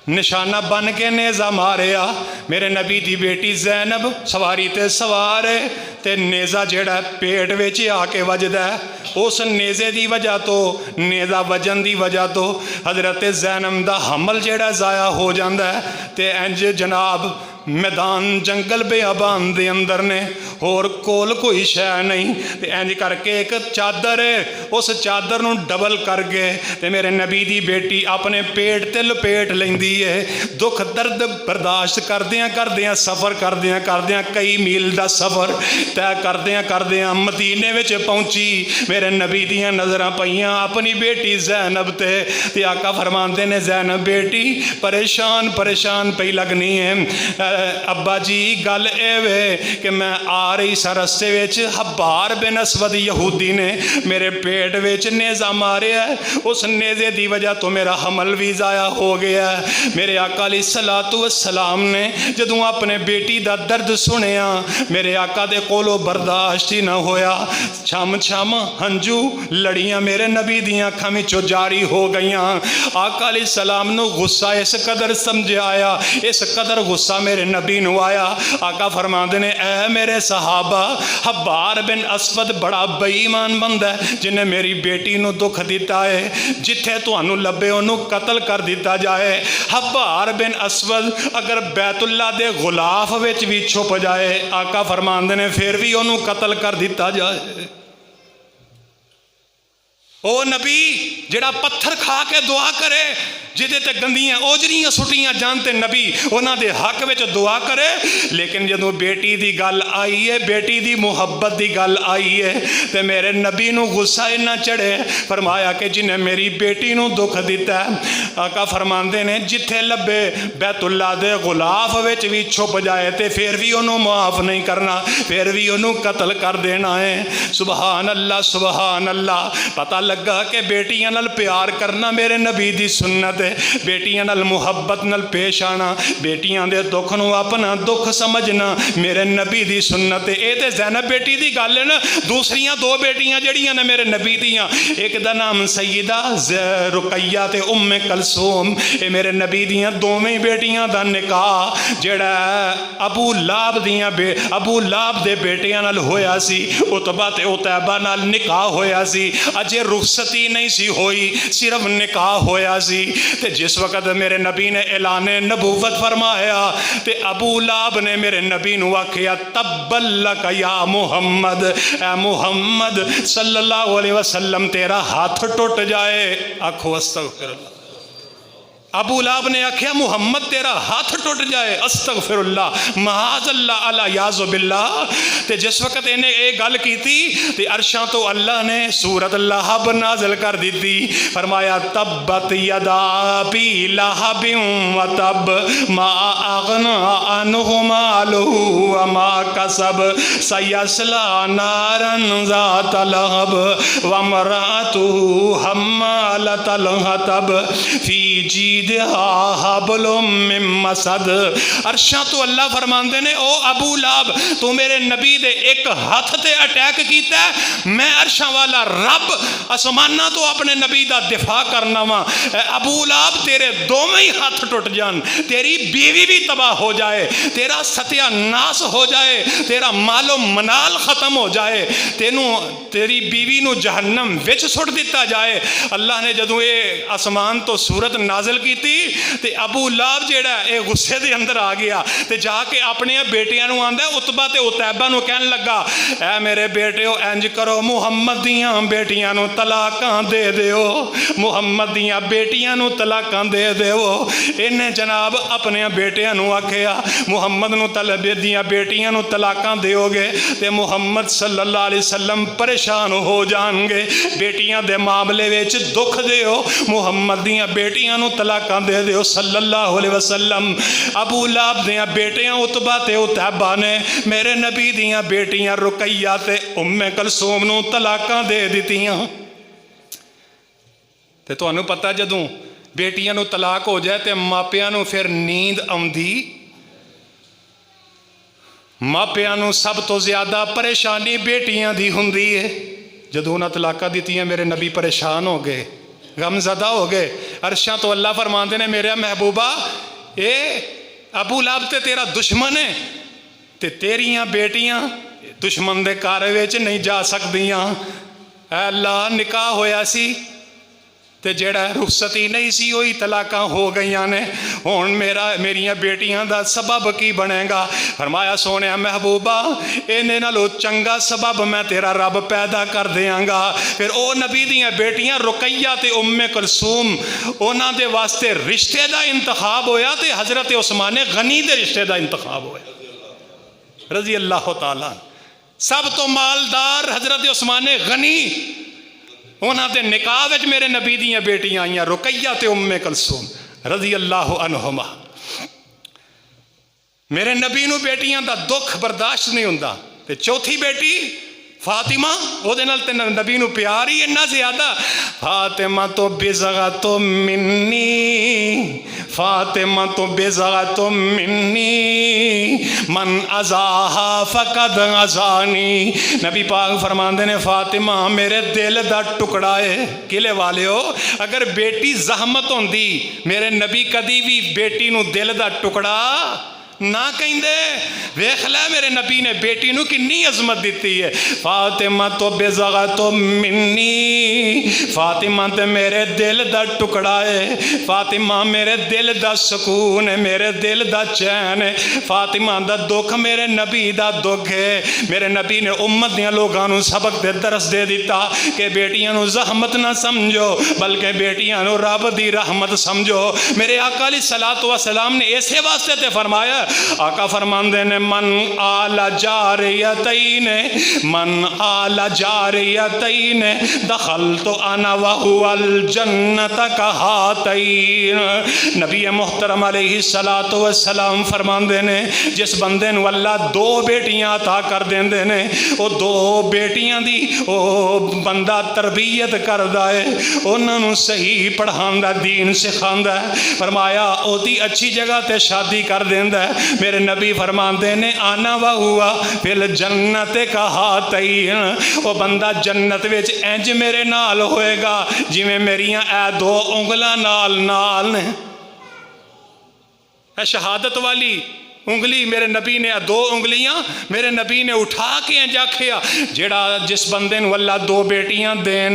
निशाना बन के नेज़ा मारिया। मेरे नबी दी बेटी ज़ैनब सवारी ते सवार है, ते नेज़ा जेड़ा पेट विच आके वजदा है, उस नेज़े दी वजह तो, नेज़ा वजन दी वजह तो हज़रत ज़ैनब दा हमल जेड़ा ज़ाया हो जाता है। ते इंज जनाब मैदान जंगल बेअबान दे अंदर ने, होर कोल कोई शै नहीं, ते इंज करके एक चादर है, उस चादर नूं डबल करके ते मेरे नबी दी बेटी अपने पेट ते लपेट लैंदी है। दुख दर्द बर्दाश्त करदियां करदियां, सफ़र करदियां करदियां, कई मील दा सफ़र तय करदियां करदियां मदीने विच पहुंची। मेरे नबी दियां नज़रां पईयां अपनी बेटी ज़ैनब ते आका फरमांदे ने, ज़ैनब बेटी परेशान परेशान पई लगनी है। अब्बा जी गल एवे कि मैं आ रही सा रस्ते विच, हब्बार बिन असवद यहूदी ने मेरे पेट विच नेज़ा मारिया, उस नेज़े दी वजह तो मेरा हमल भी ज़ाया हो गया। मेरे आका अलैहिस्सलातु वस्सलाम ने जदों अपने बेटी दा दर्द सुनिया, मेरे आका दे कोलों बर्दाश्त ही ना होया। छम छम हंजू लड़ियां मेरे नबी दियां अखां विचों जारी हो गईयां। आका अलैहिस्सलाम नूं गुस्सा इस कदर समझाया, इस कदर गुस्सा मेरे नबी नू आया। आका फरमाते ने ऐ मेरे सहाबा, हब्बार बिन असवद बड़ा बेईमान बंदा है जिन्हें मेरी बेटी नू दुख दिता है, जिथे तुहानू लभे उन्होंने कतल कर दिता जाए। हब्बार बिन असवद अगर बैतुल्ला दे गुलाफ विच भी छुप जाए, आका फरमाते ने फिर भी उन्होंने कतल कर दिता जाए। ओ नबी जिहड़ा पत्थर खा के दुआ करे, जिदे ते गंदियां ओजरियां सुटियां जानते नबी उन्हां दे हक विच दुआ करे। लेकिन जदों बेटी दी गल आई है, बेटी दी मुहब्बत दी गल आई है, तो मेरे नबी नू गुस्सा इन्ना चढ़े, फरमाया कि जिन्हें मेरी बेटी नू दुख दिता है, आका फरमाते ने जिथे लभे बैतुल्ला दे गुलाफ विच भी छुप जाए तो फिर भी उन्होंने माफ़ नहीं करना, फिर भी उन्होंने कतल कर देना है। सुबहान अल्लाह, सुबहान अल्लाह। पता लगा कि बेटियां नाल प्यार करना मेरे नबी दी सुन्नत है, बेटियां नाल मुहब्बत नाल पेश आना, बेटियां दे दुख नू अपना दुख समझना मेरे नबी दी सुन्नत है। ये तो ज़ैनब बेटी दी गल है ना। दूसरियां दो बेटियां जड़ियां ने मेरे नबी दियां, एक दा नाम सैयदा रुकैया ते उम्मे कलसूम, ये मेरे नबी दियां दोवें बेटियां दा निकाह जेड़ा अबू लाब दियां अबू लाब दे बेटियां नाल होया सी, उतबा ते उतैबा नाल निकाह होया सी। अजे रुखसती नहीं सी होई, सिर्फ निकाह होया सी। ते जिस वक्त मेरे नबी ने ऐलान नबूवत फरमाया ते अबू लाब ने मेरे नबी नू आखिया तब्बल्लक या मुहम्मद, ए मुहम्मद सल्लल्लाहु अलैहि वसल्लम तेरा हाथ टुट जाए। आखो अस्तगफिरुल्लाह। अबू लाब ने आख्या मुहम्मद तेरा हाथ टुट जाए, अस्तगफिरुल्लाह महाज़ल्लाह अला याज़ु बिल्लाह। ते जिस वक्त इन्हें ये गल की तो अरशां तो अल्लाह ने सूरत लहब नाज़िल कर दी थी। फरमाया तब्बत यदा अबी लहबिन व तब मा अग़ना अन्हु मालुहु व मा कसब सयस्ला नारन ज़ात लहब व इम्रअतुहु हम्मालतल हतब फी जी मसद। अर्शा तो अल्लाह फरमाते ने ओ अबू लाब तू मेरे नबी दे एक हाथ ते अटैक किया, मैं अर्शा वाला रब आसमाना तो अपने नबी का दिफा करना वा। अबू लाब तेरे दोवें ही हाथ टुट जान, तेरी बीवी भी तबाह हो जाए, तेरा सत्यानाश हो जाए, तेरा मालो मनाल खत्म हो जाए, तेनू तेरी बीवी नू जहन्नम विच सुट दिता जाए। अल्लाह ने जदों ये आसमान तो सूरत नाज़िल की ते अबू लाब जेड़ा ये गुस्से दे अंदर आ गया ते जाके अपने बेटियां नू आंदा उतबा ते उतैबा नू कहन लगा ऐ मेरे बेटियो इंज करो मुहम्मद दियां बेटियां नू तलाकां दे दिओ, मुहम्मद दियां बेटियां नू तलाकां दे दिओ। इन्हें जनाब अपने बेटियां नू आखिया मुहम्मद नू दियां बेटियां नू तलाकां दिओगे ते मुहम्मद सल्लल्लाहु अलैहि वसल्लम परेशान हो जाएंगे, बेटियां दे मामले विच दुख दिओ, मुहम्मद दियां बेटियां नू तलाकां दे दिओ सल्लल्लाहु अलैहि वसल्लम। अबू लाब दियां बेटियां उतबा ते उतैबा ने मेरे नबी दियां बेटियां रुकैया ते उम्मे कलसूम नू तलाकां दे दित्तियां। ते तुहानू पता जदों बेटियां नू तलाक हो जाए तो मापियां नू फिर नींद आउंदी, मापियां नू सब तो ज़्यादा परेशानी बेटियां दी हुंदी है। जदों उन्हां तलाकां दित्तियां मेरे नबी परेशान हो गए, गमज़दा हो गए। अर्शा तो अल्लाह फरमाते ने मेरे महबूबा ये अबू लाब ते तेरा दुश्मन है ते तेरियां बेटियां दुश्मन दे घर विच नहीं जा सकदियां। अल्लाह निकाह होया सी ते जेड़ा रुखसती नहीं सी वही तलाकां हो गई ने, हुण मेरियां बेटियां दा सबब की बनेगा। फरमाया सोने महबूबा इन्हें नालों चंगा सबब मैं तेरा रब पैदा कर देंगा। फिर ओ नबी दियां बेटियां रुकैया ते उम्मे कलसूम उन्हां दे वास्ते रिश्ते का इंतखाब होया ते हज़रत उस्मान गनी दे रिश्ते का इंतखाब होया रजी अल्लाह तआला। सब तो मालदार हज़रत उस्मान गनी, उन्हां दे निकाह विच मेरे नबी दियां बेटियां आईयां रुकैया ते उम्मे कलसूम रज़ी अल्लाह अन्हुमा। मेरे नबी नू बेटियां दा दुख बर्दाश्त नहीं हुंदा ते चौथी बेटी फातिमा ओहदे नाल ते नबी नू प्यार ही इन्ना ज़्यादा। फातिमा तो बेज़गा तो मिन्नी, फातिमा तो बेज़गा तो मिन्नी मन अज़ाहा फ़क़द अज़ानी। नबी पाक फरमाते ने फातिमा मेरे दिल दा टुकड़ा है। किले वालियो अगर बेटी जहमत होंदी मेरे नबी कदी भी बेटी नू दिल दा टुकड़ा ना कहिंदे। वेख लै मेरे नबी ने बेटी नू किन्नी अजमत दी है। फातिमा तो बेज़गा तो मिन्नी, फातिमा ते मेरे दिल दा टुकड़ा है, फातिमा मेरे दिल दा सुकून है, मेरे दिल दा चैन है। फातिमा दा दुख मेरे नबी दा दुख है। मेरे नबी ने उम्मत दियां लोगां नू सबक दे दरस दे दिता कि बेटियां नू ज़हमत ना समझो बल्कि बेटियां नू रब दी रहमत समझो। मेरे आका अलैहिस्सलातु वस्सलाम ने इसे वास्ते ते फरमाया, आका फरमांदे ने मन आला जारियतैन, मन आला जारियतैन दखलतु अना व हुवल जन्नत कहातैन। नबी मोहतरम अलैहिस्सलातु वस्सलाम फरमांदे ने जिस बंदे नू अल्लाह दो बेटियां अता कर देंदे ने, वो दो बेटियां दी ओ बंदा तरबियत करदा है, उन्हां नू सही पढ़ांदा, दीन सिखांदा है। फरमाया ओदी अच्छी जगह ते शादी कर देंदा है। मेरे नबी फरमांदे ने आना वा हुआ फिल जन्नत कहातैन, वो बंदा जन्नत विच इंज मेरे नाल होएगा जिवें मेरियां ए दो उंगलां नाल ने। शहादत वाली उंगली मेरे नबी ने, दो उंगलियां मेरे नबी ने उठा के इंज आखिया, जेड़ा जिस बंदे नू अल्लाह दो बेटियां देन,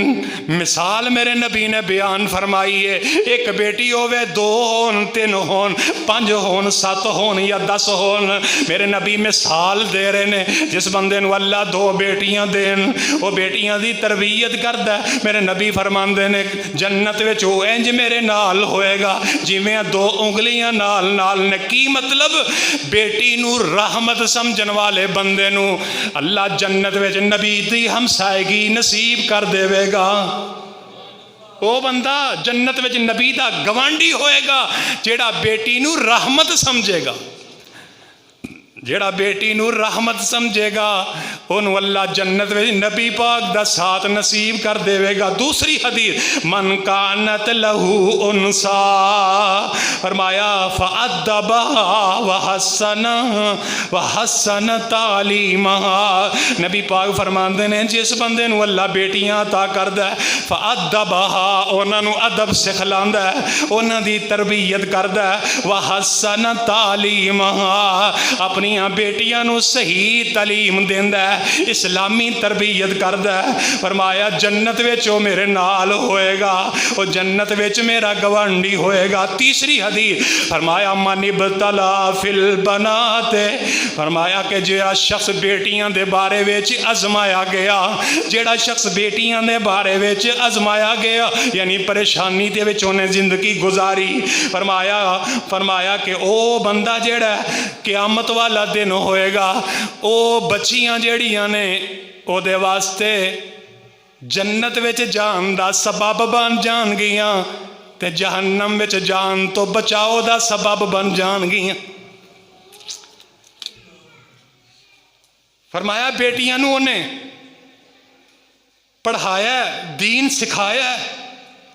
मिसाल मेरे नबी ने बयान फरमाई है। एक बेटी होवे, दो होन, तीन होन, पांच होन, सत होन या 10 होन, मेरे नबी मिसाल दे रहे ने। जिस बंदे नू अल्लाह दो बेटियां देन, वो बेटियां दी तरबियत करदा। मेरे नबी फरमांदे ने जन्नत विच वो इंज मेरे नाल होएगा जिवें दो उंगलियां नाल ने। की मतलब? बेटी नू रहमत समझन वाले बंदे नू अल्लाह जन्नत विच नबी दी हमसायगी नसीब कर देवेगा। वो बंदा जन्नत विच नबी दा गवांडी होएगा जेड़ा बेटी नू रहमत समझेगा। जेड़ा बेटी नू रहमत समझेगा उन्होंने अल्लाह जन्नत में नबी पाक दा साथ नसीब कर देवेगा। दूसरी हदीस मन कानत लहू उनसा, फरमाया फअद्दबहा व हसन तालीमहा। नबी पाक फरमाते हैं जिस बंदे नू अल्लाह बेटियां अता करदा है, फअद्दबहा उन्होंने अदब सिखलांदा है, उन्हां दी तरबियत करदा है, व हसन तालीमहा अपनी बेटियां नू सही तालीम देंदा है, इस्लामी तरबियत करदा है। फरमाया जन्नत विच ओ मेरे नाल होएगा, ओ जन्नत विच मेरा गवांडी होएगा। तीसरी हदीस फरमाया मन इब्तला फिल बनाते, फरमाया कि जेड़ा शख्स बेटियां दे बारे विच आजमाया गया, जेड़ा शख्स बेटियां दे बारे विच आजमाया गया यानी परेशानी दे विच उन्हें जिंदगी गुजारी, फरमाया कि ओ बंदा जेड़ा क़यामत वाला दिन होएगा, ओ बच्चियां जेड़ियां ने ओदे वास्ते जन्नत विच जान दा सबब बन जाणगियां ते जहन्नम विच जान तो बचाओ दा सबब बन जाणगियां। फरमाया बेटियां नू उन्हें पढ़ाया, दीन सिखाया,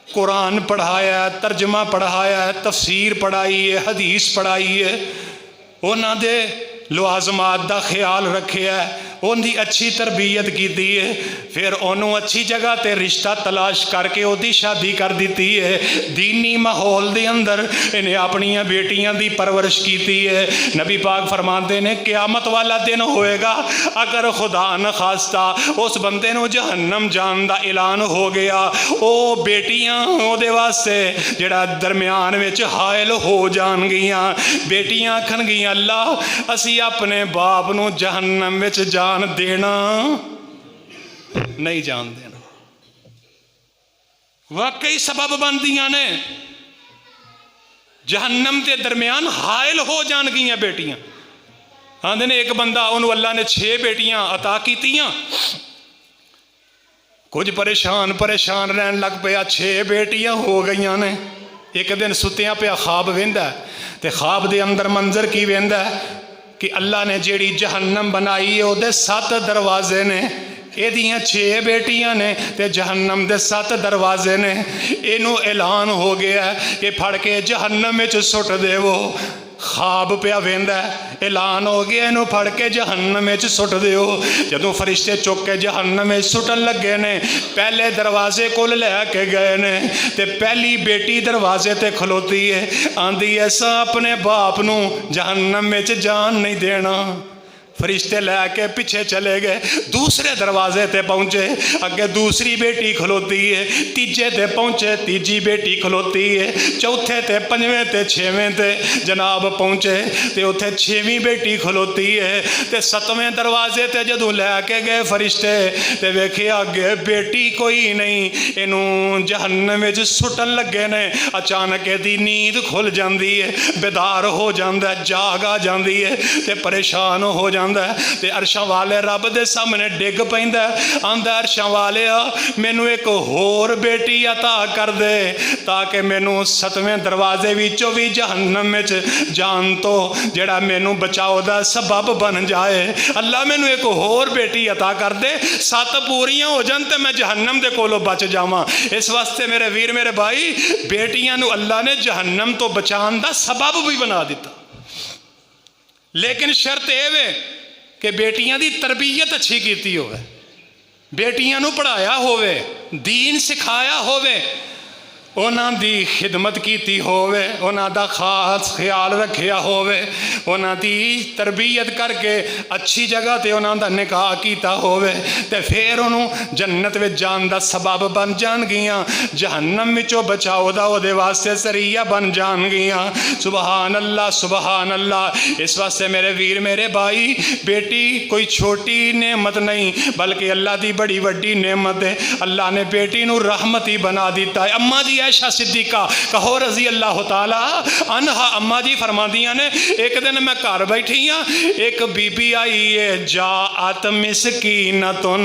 कुरान पढ़ाया, तर्जमा पढ़ाया, तफसीर पढ़ाई है, हदीस पढ़ाई है, उन्हां दे लवाजमात दा ख्याल रखिया, उनकी अच्छी तरबियत की है, फिर उन्होंने अच्छी जगह ते रिश्ता तलाश करके उहदी शादी कर दी है। दीनी माहौल दे अंदर इन्हें अपनिया बेटियां दी परवरिश की है। नबी पाक फरमाते ने क़यामत वाला दिन होएगा, अगर खुदा न खास्ता उस बंदे नू जहन्नम जान दा ऐलान हो गया, वो बेटियां उहदे वास्ते जिहड़ा दरम्यान विच हायल हो जाणगियां। बेटियां आखणगियां अल्लाह असी अपने बाप नू जहन्नम विच जान देना नहीं जान देना। वाकई सबब बनदियां ने, जहन्नम के दरम्यान हायल हो जाणगियां बेटियां। आंदे ने एक बंदा उन्होंने अल्लाह ने 6 बेटियां अता कीतियां, कुछ परेशान रहन लग पिया, 6 बेटियां हो गई ने। एक दिन सुत्तिया पिया ख्वाब वेंदा ते ख्वाब दे अंदर मंजर की वेंदा कि अल्लाह ने जेड़ी जहन्नम बनाई है उहदे 7 दरवाजे ने, एदियां 6 बेटियां ने ते जहन्नम दे 7 दरवाजे ने। इनू ऐलान हो गया कि फड़ के जहन्नम में सुट देवो। खाब पिया वेंदा, ऐलान हो गया इनू फड़ के जहन्नम में सुट दिओ। जदों फरिश्ते चुक के जहन्नम में सुटन लगे ने, पहले दरवाजे कोल लैके गए ने, ते पहली बेटी दरवाजे ते खलोती है, आंदी ऐसा अपने बाप नू जहन्नम में जान नहीं देना। फरिश्ते लैके पीछे चले गए, दूसरे दरवाजे ते पहुँचे, अगे दूसरी बेटी खलोती है, तीजे ते पहुँचे, तीजी बेटी खलोती है, चौथे ते पंजवें ते छेवें ते जनाब पहुँचे, तो उत्थे छेवीं बेटी खलोती है। तो सतवें दरवाजे ते जदों लैके गए फरिश्ते, तो वेखे अगे बेटी कोई नहीं, इनू जहन्नम में सुटन लगे ने। अचानक यदी नींद खुल जाती है, बेदार हो जाता है, जाग आ जाती है, तो परेशान हो जाता, ते अरशां वाले रब दे सामने डिग पैंदा, आंदा अरशां वाले मैनू एक होर बेटी अता कर दे, ताकि मैनू सतवें दरवाजे विचों भी जहन्नम में जान तो जेड़ा मैनू बचाओ दा सबब बन जाए। अल्लाह मैनू एक होर बेटी अता कर दे, 7 पूरियां हो जान ते मैं जहन्नम दे कोलों बच जावां। इस वास्ते मेरे वीर मेरे भाई, बेटियां नू अल्लाह ने जहन्नम तो बचाने दा सबब भी बना दिता, लेकिन शर्त यह वे कि बेटियां दी तरबियत अच्छी की होवे, बेटियां नू पढ़ाया होवे, दीन सिखाया होवे, उन्हां दी खिदमत की होवे, उन्हां दा खास ख्याल रखिया होवे, उन्हां दी तरबियत करके अच्छी जगह ते उन्हां दा निकाह कीता होवे, ते फिर उन्होंने जन्नत में जान दा सबब बन जाणगियां, जहन्नम विचों बचाओ दा उहदे वास्ते जरिया बन जाणगियां। सुबहान अल्लाह सुबहान अल्लाह। इस वास्ते मेरे वीर मेरे भाई, बेटी कोई छोटी नेमत नहीं, बल्कि अल्लाह दी बड़ी वड्डी नेमत है। अल्लाह ने बेटी नू रहमत ही बना दिता है। अम्मा जी आयशा सिद्दीका कहो रजी अल्लाह तआला अनहा, अम्मा जी फरमादियां ने, एक दिन मैं घर बैठी हाँ, एक बीबी आई है, जात मिसकीनतुन,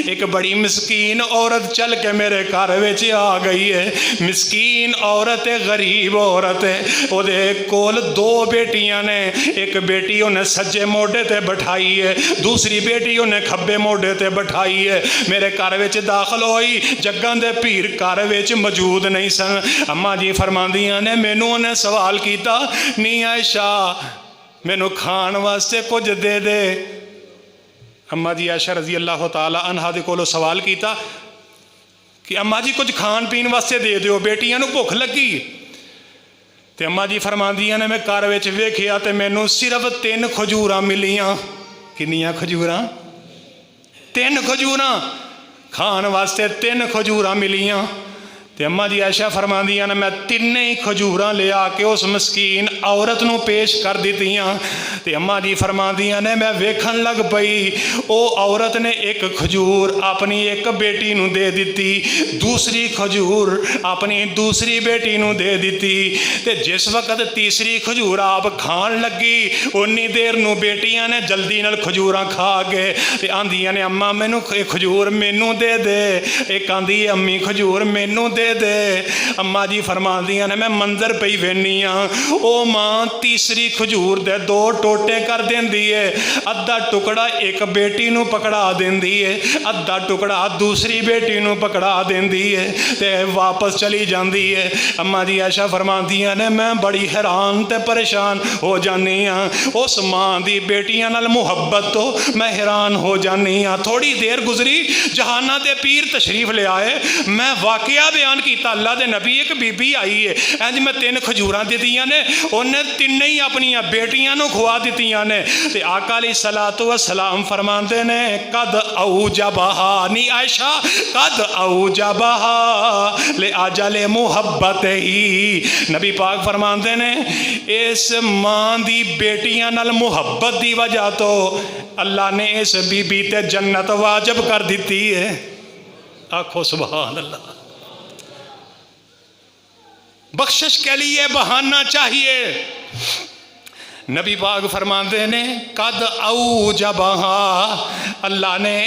एक बड़ी मिसकीन औरत चल के मेरे घर विच आ गई है। मिसकीन औरत है, गरीब औरत है, ओदे कोल 2 बेटियां ने, एक बेटी उन्हें सज्जे मोढे ते बिठाई है, दूसरी बेटी उन्हें खब्बे मोढे ते बिठाई है। मेरे घर विच दाखिल होई, जग्गां दे भीड़ घर विच मौजूद नहीं सन। अम्मा जी फरमांदियां ने, मैनू उन्हें सवाल किया, नी आयशा मैनू खान वास्ते कुछ दे दे। अम्मा जी आयशा रजी अल्लाह तआला अन्हा दे कोलों सवाल किया कि अम्मा जी कुछ खान पीन वास्ते दे दो, बेटियां नू भुख लगी। तो अम्मा जी फरमांदियां ने, मैं घर विच वेखिया तो मैनू सिर्फ 3 खजूरां मिलियां। किन्नियां खजूरां? 3 खजूरां खान वास्ते, 3 खजूरां मिलियां। तो अम्मा जी आयशा फरमांदियां ने, मैं 3 ही खजूरां ले आके उस मस्कीन औरत नू पेश कर दित्तियां। तो अम्मा जी फरमांदियां ने, मैं वेखन लग पई, वो औरत ने एक खजूर अपनी एक बेटी नू दे दित्ती, दूसरी खजूर अपनी दूसरी बेटी नू दे दित्ती। तो जिस वक्त तीसरी खजूर आप खान लगी, उन्नी देर नू बेटियां ने जल्दी नाल खजूरां खा के ते आंदियां ने, अम्मा मैनू खजूर मैनू दे दे। एक आंदी है, अम्मी खजूर मैनू दे दे। अम्मा जी फरमांदियां ने, मैं मंजर पई वेनी हाँ, ओ मां तीसरी खजूर दे 2 टोटे कर देंदी है, अद्धा टुकड़ा एक बेटी नू पकड़ा देंदी है, अद्धा टुकड़ा दूसरी बेटी नू पकड़ा देंदी है, ते वापस चली जाती है। अम्मा जी आयशा फरमांदियां ने, मैं बड़ी हैरान ते परेशान हो जानी हाँ, उस मां दी बेटियां नाल मुहब्बत तो मैं हैरान हो जानी हाँ। थोड़ी देर गुजरी, जहाना दे पीर तशरीफ ले आए, मैं वाकया बयान किया, अल्लाह दे नबी एक बीबी आई है, इंज मैं 3 खजूरां दित्तियां ने, उन्हें 3 ही अपनिया बेटियां नू खुआ दित्तियां ने। ते आका अलैहिस्सलातु वस्सलाम फरमांदे ने, कद औजबहा, नी आयशा कद औजबहा ले अजले मुहब्बत ही। नबी पाक फरमांदे ने, इस मां दी बेटियां नाल मुहब्बत दी वजह तो अल्लाह ने इस बीबी ते जन्नत वाजिब कर दी है। आखो सुभान अल्लाह। बख्शिश के लिए बहाना चाहिए। नबी पाक फरमाते ने, कद औजबहा, अल्लाह ने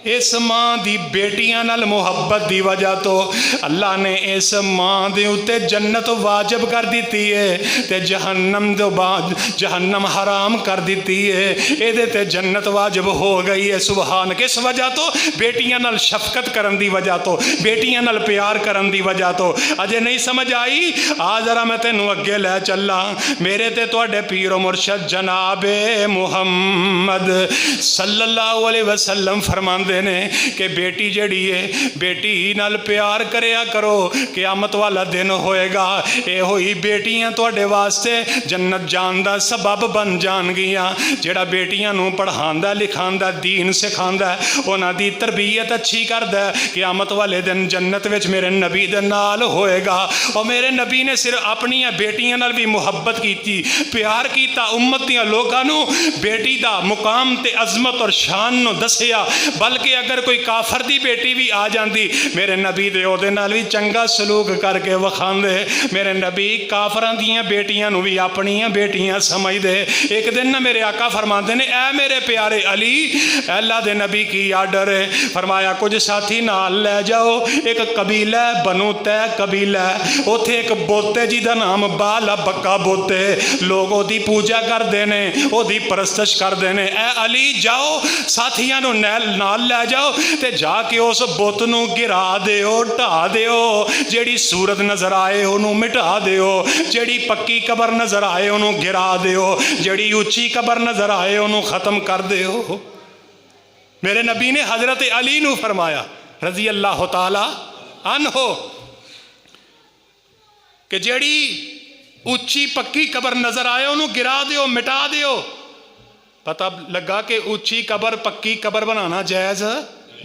इस माँ दी बेटियां नाल मुहब्बत दी वजह तो अल्लाह ने इस माँ दे उत्ते जन्नत वाजिब कर दी है ते जहन्नम दे बाद जहन्नम हराम कर दी है। इहदे ते जन्नत वाजिब हो गई है। सुभान। किस वजह तो? बेटियां नाल शफकत करन दी वजह तो, बेटियां नाल प्यार करन दी वजह तो। अजे नहीं समझ आई? आ जरा मैं तेनू अगे लै चला। मेरे ते तुहाडे पीरो मुर्शद जनाबे मुहम्मद सल्लल्लाहु अलैहि वसल्लम फरमांदे ने कि बेटी जड़ी है, बेटी नाल प्यार करया करो, क़यामत वाला दिन होएगा, ये होई बेटियां तुहाडे वास्ते जन्नत जान दा सबब बन जाणगियां। जेड़ा बेटियां नूं पढ़ांदा लिखांदा दीन सिखांदा उन्हां दी तरबियत अच्छी करदा, क़यामत वाले दिन जन्नत विच मेरे नबी दे नाल होएगा। और मेरे नबी ने सिर्फ अपनियां बेटियां नाल भी मुहब्बत कीती, प्यार कीता। उम्मत दियां लोकां नूं बेटी दा मुकाम ते अजमत और शान नूं दसिया। बल्कि अगर कोई काफर दी बेटी भी आ जाती, मेरे नबी दे ओहदे नाल भी चंगा सलूक करके विखांदे। मेरे नबी काफरां दियां बेटियां नूं भी अपनियां बेटियां समझदे। एक दिन ना मेरे आका फरमाते ने, ऐ मेरे प्यारे अली, अल्लाह दे नबी की आर्डर है। फरमाया कुछ साथी नाल लै जाओ। एक कबीला बनु तै कबीला, उत्थे एक बोते जी दा नाम बाला बक्का बोते, लोग ओदी पूजा करते हैं, ओदी परस्तश करते हैं। ऐ अली जाओ, साथियां नूं नाल लै जाओ ते जाके उस बुत नूं गिरा दिओ, ढा दिओ। जेड़ी सूरत नज़र आए उन्हों मिटा दिओ, जेड़ी पक्की कबर नज़र आए उन्हों गिरा दिओ, जेड़ी उच्ची कबर नज़र आए उन्हों ख़त्म कर दिओ। मेरे नबी ने हज़रत अली नूं फरमाया रज़ी अल्लाह तआला अन्हो कि जेड़ी उच्ची पक्की कबर नज़र आए उन्हों गिरा दिओ, मिटा दिओ। पता लगा कि उच्ची कबर पक्की कबर बनाना जायज़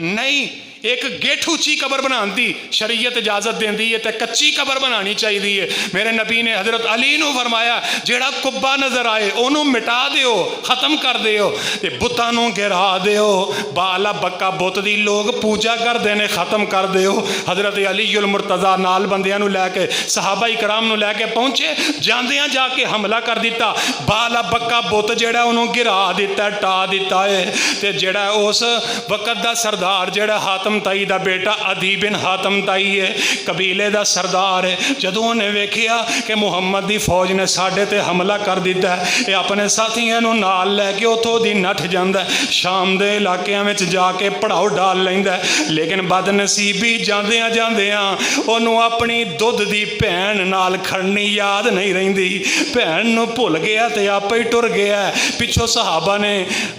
नहीं। एक गिठ उच्ची कबर बनाने दी शरीयत इजाजत देंदी है, तो कच्ची कबर बनानी चाहिए। मेरे नबी ने हज़रत अली नूं फरमाया जेड़ा कुब्बा नज़र आए उन्होंने मिटा दिओ, ख़त्म कर दिओ, ते बुतां नूं गिरा दिओ। बाला बक्का बुत दी लोग पूजा करते हैं, ख़त्म कर दिओ। हज़रत अली उल मुर्तज़ा नाल बंदियां नूं लैके सहाबा इकराम नूं लैके पहुँचे, जांदियां जाके हमला कर दिता। बाला बक्का बुत जेड़ा उन्होंने गिरा दिता, टा दिता है। ते जेड़ा उस वक़्त दा सरदार जेड़ा हातम ताई दा बेटा अदी बिन हातम ताई है, कबीले दा सरदार है, जदों उन्हें वेखिया कि मुहम्मद दी फौज ने साडे ते हमला कर दिता है, ये अपने साथियों नूं नाल लैके उथों दी नठ जांदा है, शाम दे इलाकिਆਂ ਵਿੱਚ जाके पड़ाव डाल लैंदा है। लेकिन बदनसीबी जांदियां जांदियां उहनूं अपनी दुध दी भैन नाल खड़नी याद नहीं रहिंदी, भैन नूं भुल गया ते आपे ही टुर गया। पिछों सहाबा ने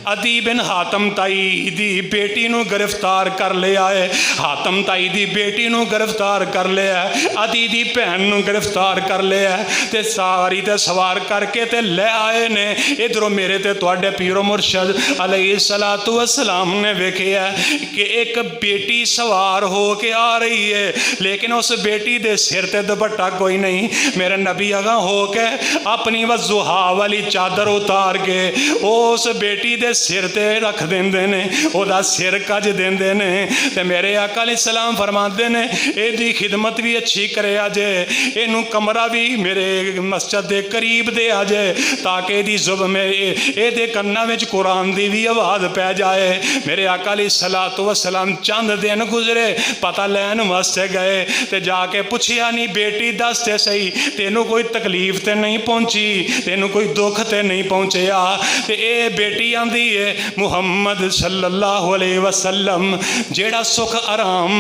अदी बिन हातम ताई दी बेटी नूं गिरफ्तार कर लिया है, हातम ताई दी बेटी नूं गिरफ्तार कर लिया, अदी दी भैन नूं गिरफ्तार कर लिया, ते सारी ते सवार करके ते ले आए ने। इधरों मेरे ते तुहाडे पीरो मुर्शद अलैहिस्सलातु वस्सलाम ने वेखिया कि एक बेटी सवार हो के आ रही है, लेकिन उस बेटी दे सिर ते दुपट्टा कोई नहीं। मेरे नबी अगा हो के अपनी वज़ुहा वाली चादर उतार के उस बेटी दे सिर ते रख देंदे ने, ओदा सिर कज देंदे ने। ते मेरे आका अलैहिस्सलाम फरमाते ने एदी खिदमत भी अच्छी करे जे, इनू कमरा भी मेरे मस्जिद के करीब दे आ जाए, ताकि एदी जुब में एदे कन्ना विच कुरान दी भी आवाज़ पै जाए। मेरे आका अलैहिस्सलातु वस्सलाम चंद दिन गुजरे, पता लैन वास्ते गए, ते जाके पुछया नहीं बेटी दस ते सही तेनू कोई तकलीफ ते नहीं पहुंची, तेनू कोई दुख ते नहीं पहुंचया। ते ए बेटी आंदी है मुहम्मद सल्लल्लाहु अलैहि वसल्लम जेड़ा सुख आराम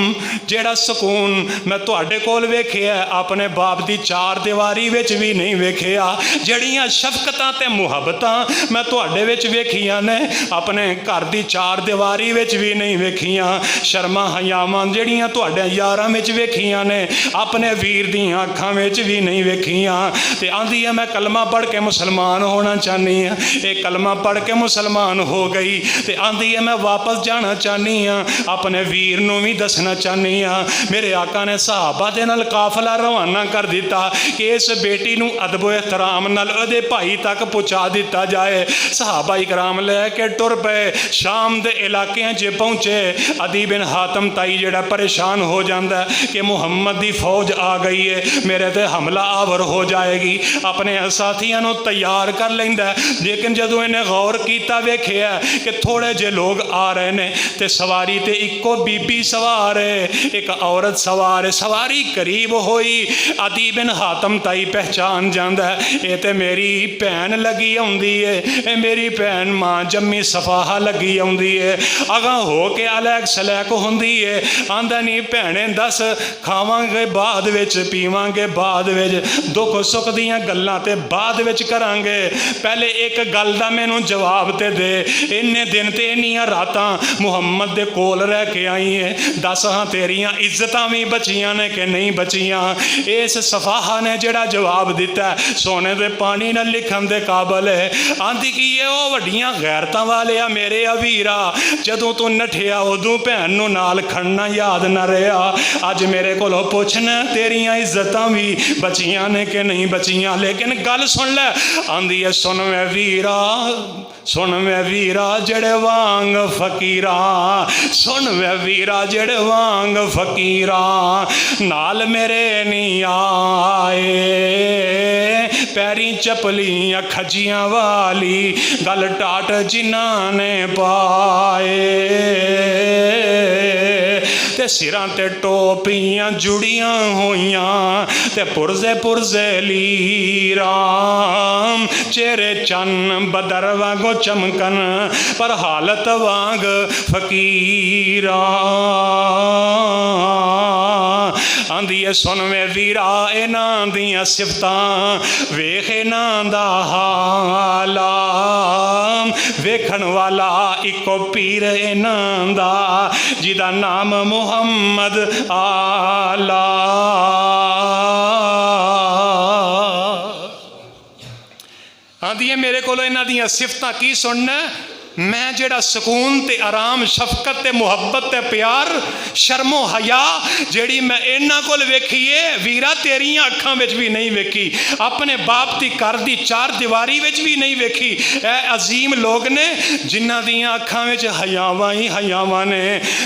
जेड़ा सुकून मैं तुहाडे कोल वेखिया अपने बाप दी चार दीवारी विच भी नहीं वेखिया, जड़ियां शफकतां ते मुहब्बतां मैं तुहाडे विच वेखियां ने अपने घर दी चार दीवारी विच भी नहीं वेखियां, शर्मा हयावां जड़ियां तुहाडे यारां विच वेखियां ने अपने वीर दी अखां विच भी नहीं वेखियां। ते आंदी है मैं कलमा पढ़ के मुसलमान होना चाहनी हाँ, ये कलमा पढ़ के मुसलमान हो गई। ते आंदी है मैं वापस जाना चाहनी हाँ अपने वीर नूं भी दसना चाहनी हाँ, मेरे आका ने सहाबा दे नाल काफला रवाना कर दिता कि इस बेटी नूं अदब एहतराम नाल उहदे भाई तक पहुँचा दिता जाए। सहाबा इकराम लैके टुर पे शाम दे इलाकिਆਂ 'ਚ पहुँचे। अदी बिन हातम ताई जिहड़ा परेशान हो जाता है कि मुहम्मद दी फौज आ गई है, मेरे ते हमला आवर हो जाएगी, अपने साथियों को तैयार कर लेंदा है। लेकिन जदों इन्हें गौर किया वेखिया कि थोड़े जे लोग आ रहे हैं तो सवारी ते इको बीबी सवार है, एक औरत सवार है। सवारी करीब होई, अदी बिन हातम ताई पहचान जाता है ये तो मेरी भैन लगी आउंदी है, ये मेरी भैन माँ जम्मी सफाहा लगी आउंदी है। अगां हो के अलैक सलैक होंदी है, आंदा नहीं भैने दस खावांगे बाद विच, पीवांगे बाद विच, दुख सुख दियां गल्लां ते बाद विच करांगे, पहले एक गल दा मैनूं जवाब ते दे, इन्ने दिन ते इन्नियां रातां मुहम्मद दे कोल रह के आई है, दस हाँ तेरियां इज्जतां भी बचियां ने कि नहीं बचियां। इस सफाहा ने जिहड़ा जवाब दिता है सोने दे पानी नाल लिखण दे काबल है। आंदी की है वो वड्डियां गैरतां वाले आ मेरे अवीरा, जदों तू नठिया उदों भैन नूं नाल खड़ना याद न रहा, अज मेरे कोलों पुछना तेरियां इज्जतां भी बचियां ने कि नहीं बचियां। लेकिन गल सुन लै, आंदी है सुन मैं वीरा, सुन मैं वीरा जड़े वांग फकीरा, सुन मैं वीरा जड़े वांग फकीरा, नाल मेरे नहीं आए पैरी चपलियां खजियां वाली, गल टाट जिन्हां ने पाए, ते सिरां ते टोपियां जुड़ियां होइयां, ते पुरजे पुरजे लीरां, चेहरे चन्न बदर वांगो चमकन पर हालत वांग फकीरा। आंदी है सुन वे वीरा इन्हां दियां सिफतां वेख इन्हां दा हाला, वेखण वाला इको पीर इन्हां दा जिदा नाम मुहम्मद आला। आंदी है मेरे को इन्हां दियां सिफतां की सुनना, मैं जेड़ा सुकून ते आराम शफकत ते मुहब्बत ते प्यार शर्मो हया जेड़ी मैं इन्हां कोल वेखी है वीरा तेरियां अखां विच भी नहीं वेखी, अपने बाप दी घर दी चार दीवारी विच भी नहीं वेखी। ए अजीम लोग ने जिन्हां दियां अखां विच हयावां ही हयावां ने।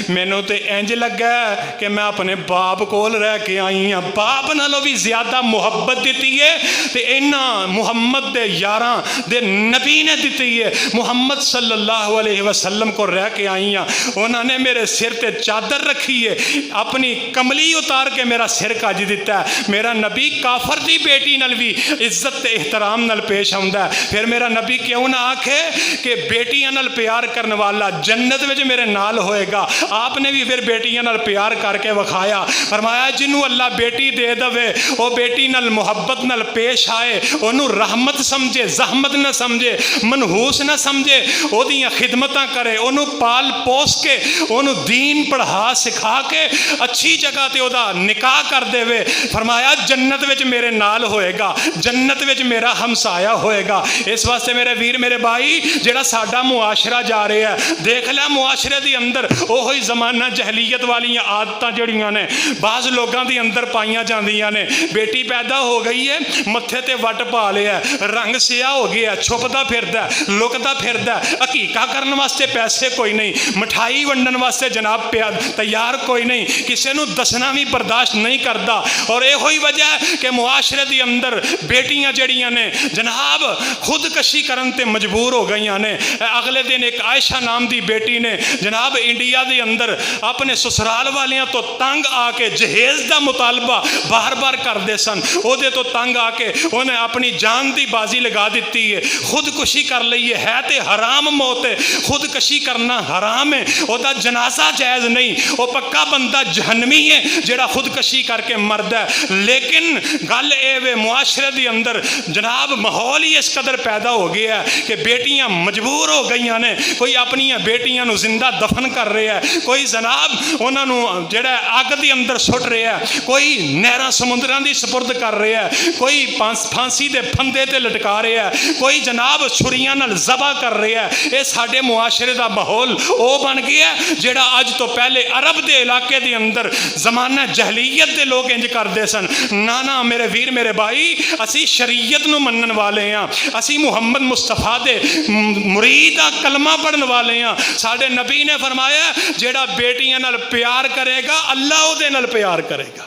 मैनूं ते इंज लगा कि मैं अपने बाप कोल रह के आई हाँ, बाप नालों भी ज्यादा मुहब्बत दिती है ते इन्हां मुहम्मद दे यारां दे नबी ने दिती है। मुहम्मद सल्लल्लाहु अलैहि वसल्लम को रह के आई हाँ, उन्होंने मेरे सिर ते चादर रखी है, अपनी कमली उतार के मेरा सिर कज दिता है। मेरा नबी काफर दी बेटी नाल भी इज्जत ते एहतराम नाल पेश आउंदा है। फिर मेरा नबी क्यों ना आखे कि बेटियां नाल प्यार करने वाला जन्नत विच मेरे नाल होएगा। आपने भी फिर बेटियां नाल प्यार करके विखाया, फरमाया जिन्हों अल्लाह बेटी दे दवे वो बेटी नाल मुहब्बत नाल पेश आए, ओनू रहमत समझे, जहमत ना समझे, मनहूस ना समझे, ओदियां खिदमतां करे, ओनू पाल पोस के, ओनू दीन पढ़ा सिखा के अच्छी जगह ते ओदा निकाह कर देवे। फरमाया जन्नत विच मेरे नाल होएगा, जन्नत विच मेरा हमसाया होएगा। इस वास्ते मेरे वीर मेरे भाई जेड़ा साडा मुआशरा जा रहा है, देख लै मुआशरे दी अंदर ओही जमाना जहलीयत वालियां आदतां जड़ियां ने बाज़ लोगों के अंदर पाइयां जांदियां ने। बेटी पैदा हो गई है, मत्थे ते वट पा लिया, रंग सिया हो गया, छुपदा फिरदा लुकदा फिरदा, हकीका करने वास्ते पैसे कोई नहीं, मिठाई वंडन वास्ते जनाब तैयार कोई नहीं, किसी को दसना भी बर्दाश्त नहीं करता। और यो ही वजह है कि मुआशरे के अंदर बेटियां जड़ियां ने जनाब खुदकशी करन ते मजबूर हो गई ने। अगले दिन एक आयशा नाम की बेटी ने जनाब इंडिया के अंदर अपने ससुराल वालियां तो तंग आके जहेज का मुतालबा बार बार करते सन, उहदे तो तंग आके उन्हें अपनी जान की बाजी लगा दी है, खुदकुशी कर ली है ते हराम मौत है, खुदकशी करना हराम है, वह जनाजा जायज़ नहीं, वो पक्का बंदा जहन्नमी है जेड़ा खुदकशी करके मरदा है। लेकिन गल ये मुआशरे के अंदर जनाब माहौल ही इस कदर पैदा हो गया है कि बेटियां मजबूर हो गई ने, कोई अपनी बेटियां जिंदा दफन कर रहा है, कोई जनाब उन्होंने जेड़ा अग के अंदर सुट रहा है, कोई नहर समुद्रां की सपुर्द कर रहा है, कोई फांसी के फंदे ते लटका रहा है, कोई जनाब छुरियां नाल ज़बा कर रहा है। ये साडे मुआशरे का माहौल वो बन गया जिहड़ा अज तो पहले अरब के इलाके के अंदर जमाना जहलीयत के लोग इंज करते सन। ना ना मेरे वीर मेरे भाई, असी शरीयत नूं मनण वाले हाँ, असी मुहम्मद मुस्तफा दे मुरीद आ, कलमा पढ़न वाले हाँ। साडे नबी ने फरमाया जिहड़ा बेटियां नाल प्यार करेगा अल्लाह उहदे नाल प्यार करेगा।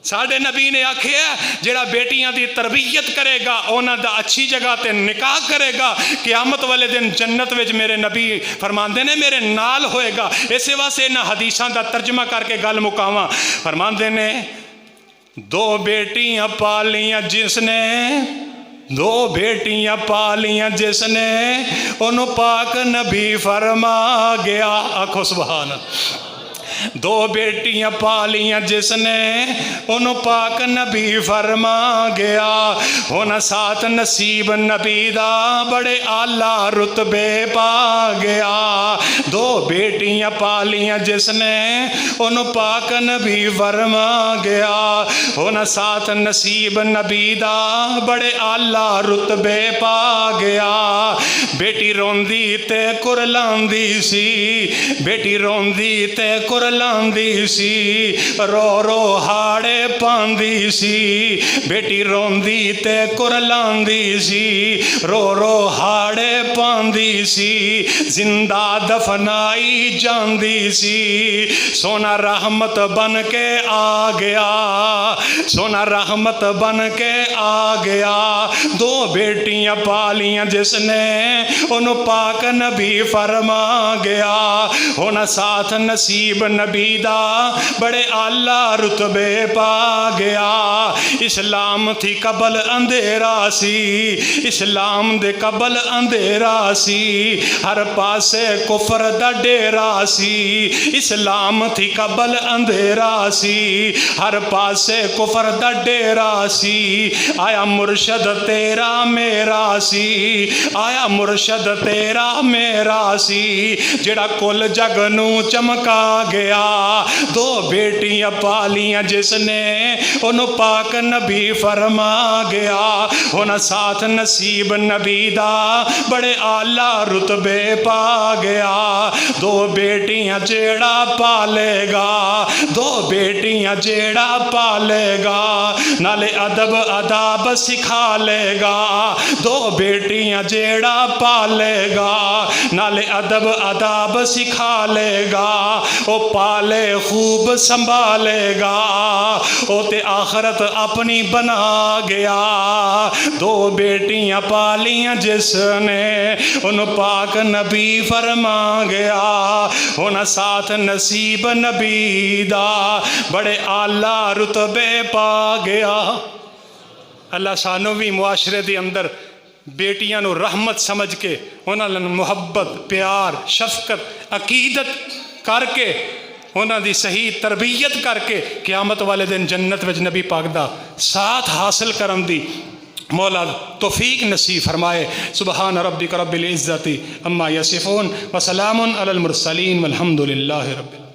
साडे नबी ने आखिया जिहड़ा बेटियां दी तरबियत करेगा उन्हां दा अच्छी जगह ते निकाह करेगा, क़यामत वाले दिन जन्नत विच मेरे नबी फरमांदे ने मेरे नाल होएगा। इस वास्ते इन्हां हदीसां दा तर्जमा करके गल मुकावां। फरमांदे ने दो बेटियां पालियां जिसने, दो बेटियां पालियां जिसने, उन्हों पाक नबी फरमा गया। आखो सुभान अल्लाह। दो बेटियां पालियां जिसने, उन्हों पाक नबी फरमा गया। होना साथ नसीब नबी दा बड़े आला रुतबे पा गया। दो बेटियां पालियां जिसने, उन्हों पाक नबी फरमा गया। होना साथ नसीब नबी दा बड़े आला रुतबे पा गया। बेटी रोंदी ते कुरलांदी सी, बेटी रोंदी ते कुरलांदी सी, रो रो हाड़े पांदी सी। बेटी रोंदी ते कुरलांदी सी, रो रो हाड़े पांदी सी। जिंदा दफनाई जांदी सी, सोना रहमत बन के आ गया, सोना रहमत बन के आ गया। दो बेटियां पालियां जिसने, उन्हों पाक नबी फरमा गया। होना साथ नसीब नबी दा बड़े आला रुतबे पा गया। इस्लाम थी कबल अंधेरा सी, इस्लाम दे कबल अंधेरा सी, हर पासे कुफर दा डेरा सी। इस्लाम थी कबल अंधेरा सी, हर पासे कुफर दा डेरा सी। आया मुर्शद तेरा मेरा सी, आया मुर्शद तेरा मेरा सी, जिहड़ा कुल जग नूं चमका गया। दो बेटियां पालियां जिसने, उन्हों पाक नबी फरमा गया। होना साथ नसीब नबी दा बड़े आला रुतबे पा गया। दो बेटियां जेड़ा पालेगा, दो बेटियां जेड़ा पालेगा, नाले अदब अदाब सिखा लेगा। दो बेटियां जेड़ा पालेगा, नाले अदब अदाब सिखा लेगा। ओ पाले खूब संभालेगा, ओ ते आखरत अपनी बना गया। दो बेटियां पालियां जिसने, उन पाक नबी फरमा गया। होना साथ नसीब नबी दा बड़े आला रुतबे पा गया। अल्लाह सानू भी मुआशरे के अंदर बेटियां नू रहमत समझ के उन्होंने मुहब्बत प्यार शफकत अकीदत करके उन्हों की सही तरबियत करके क़यामत वाले दिन जन्नत विच नबी पाक दा साथ हासिल करन दी मौला तौफीक नसीब फरमाए। सुबहान रब्बिक रब्बिल इज़्ज़ति अम्मा यसिफून व सलामुन अलल मुरसलीन वल्हम्दुलिल्लाहि रब्बिल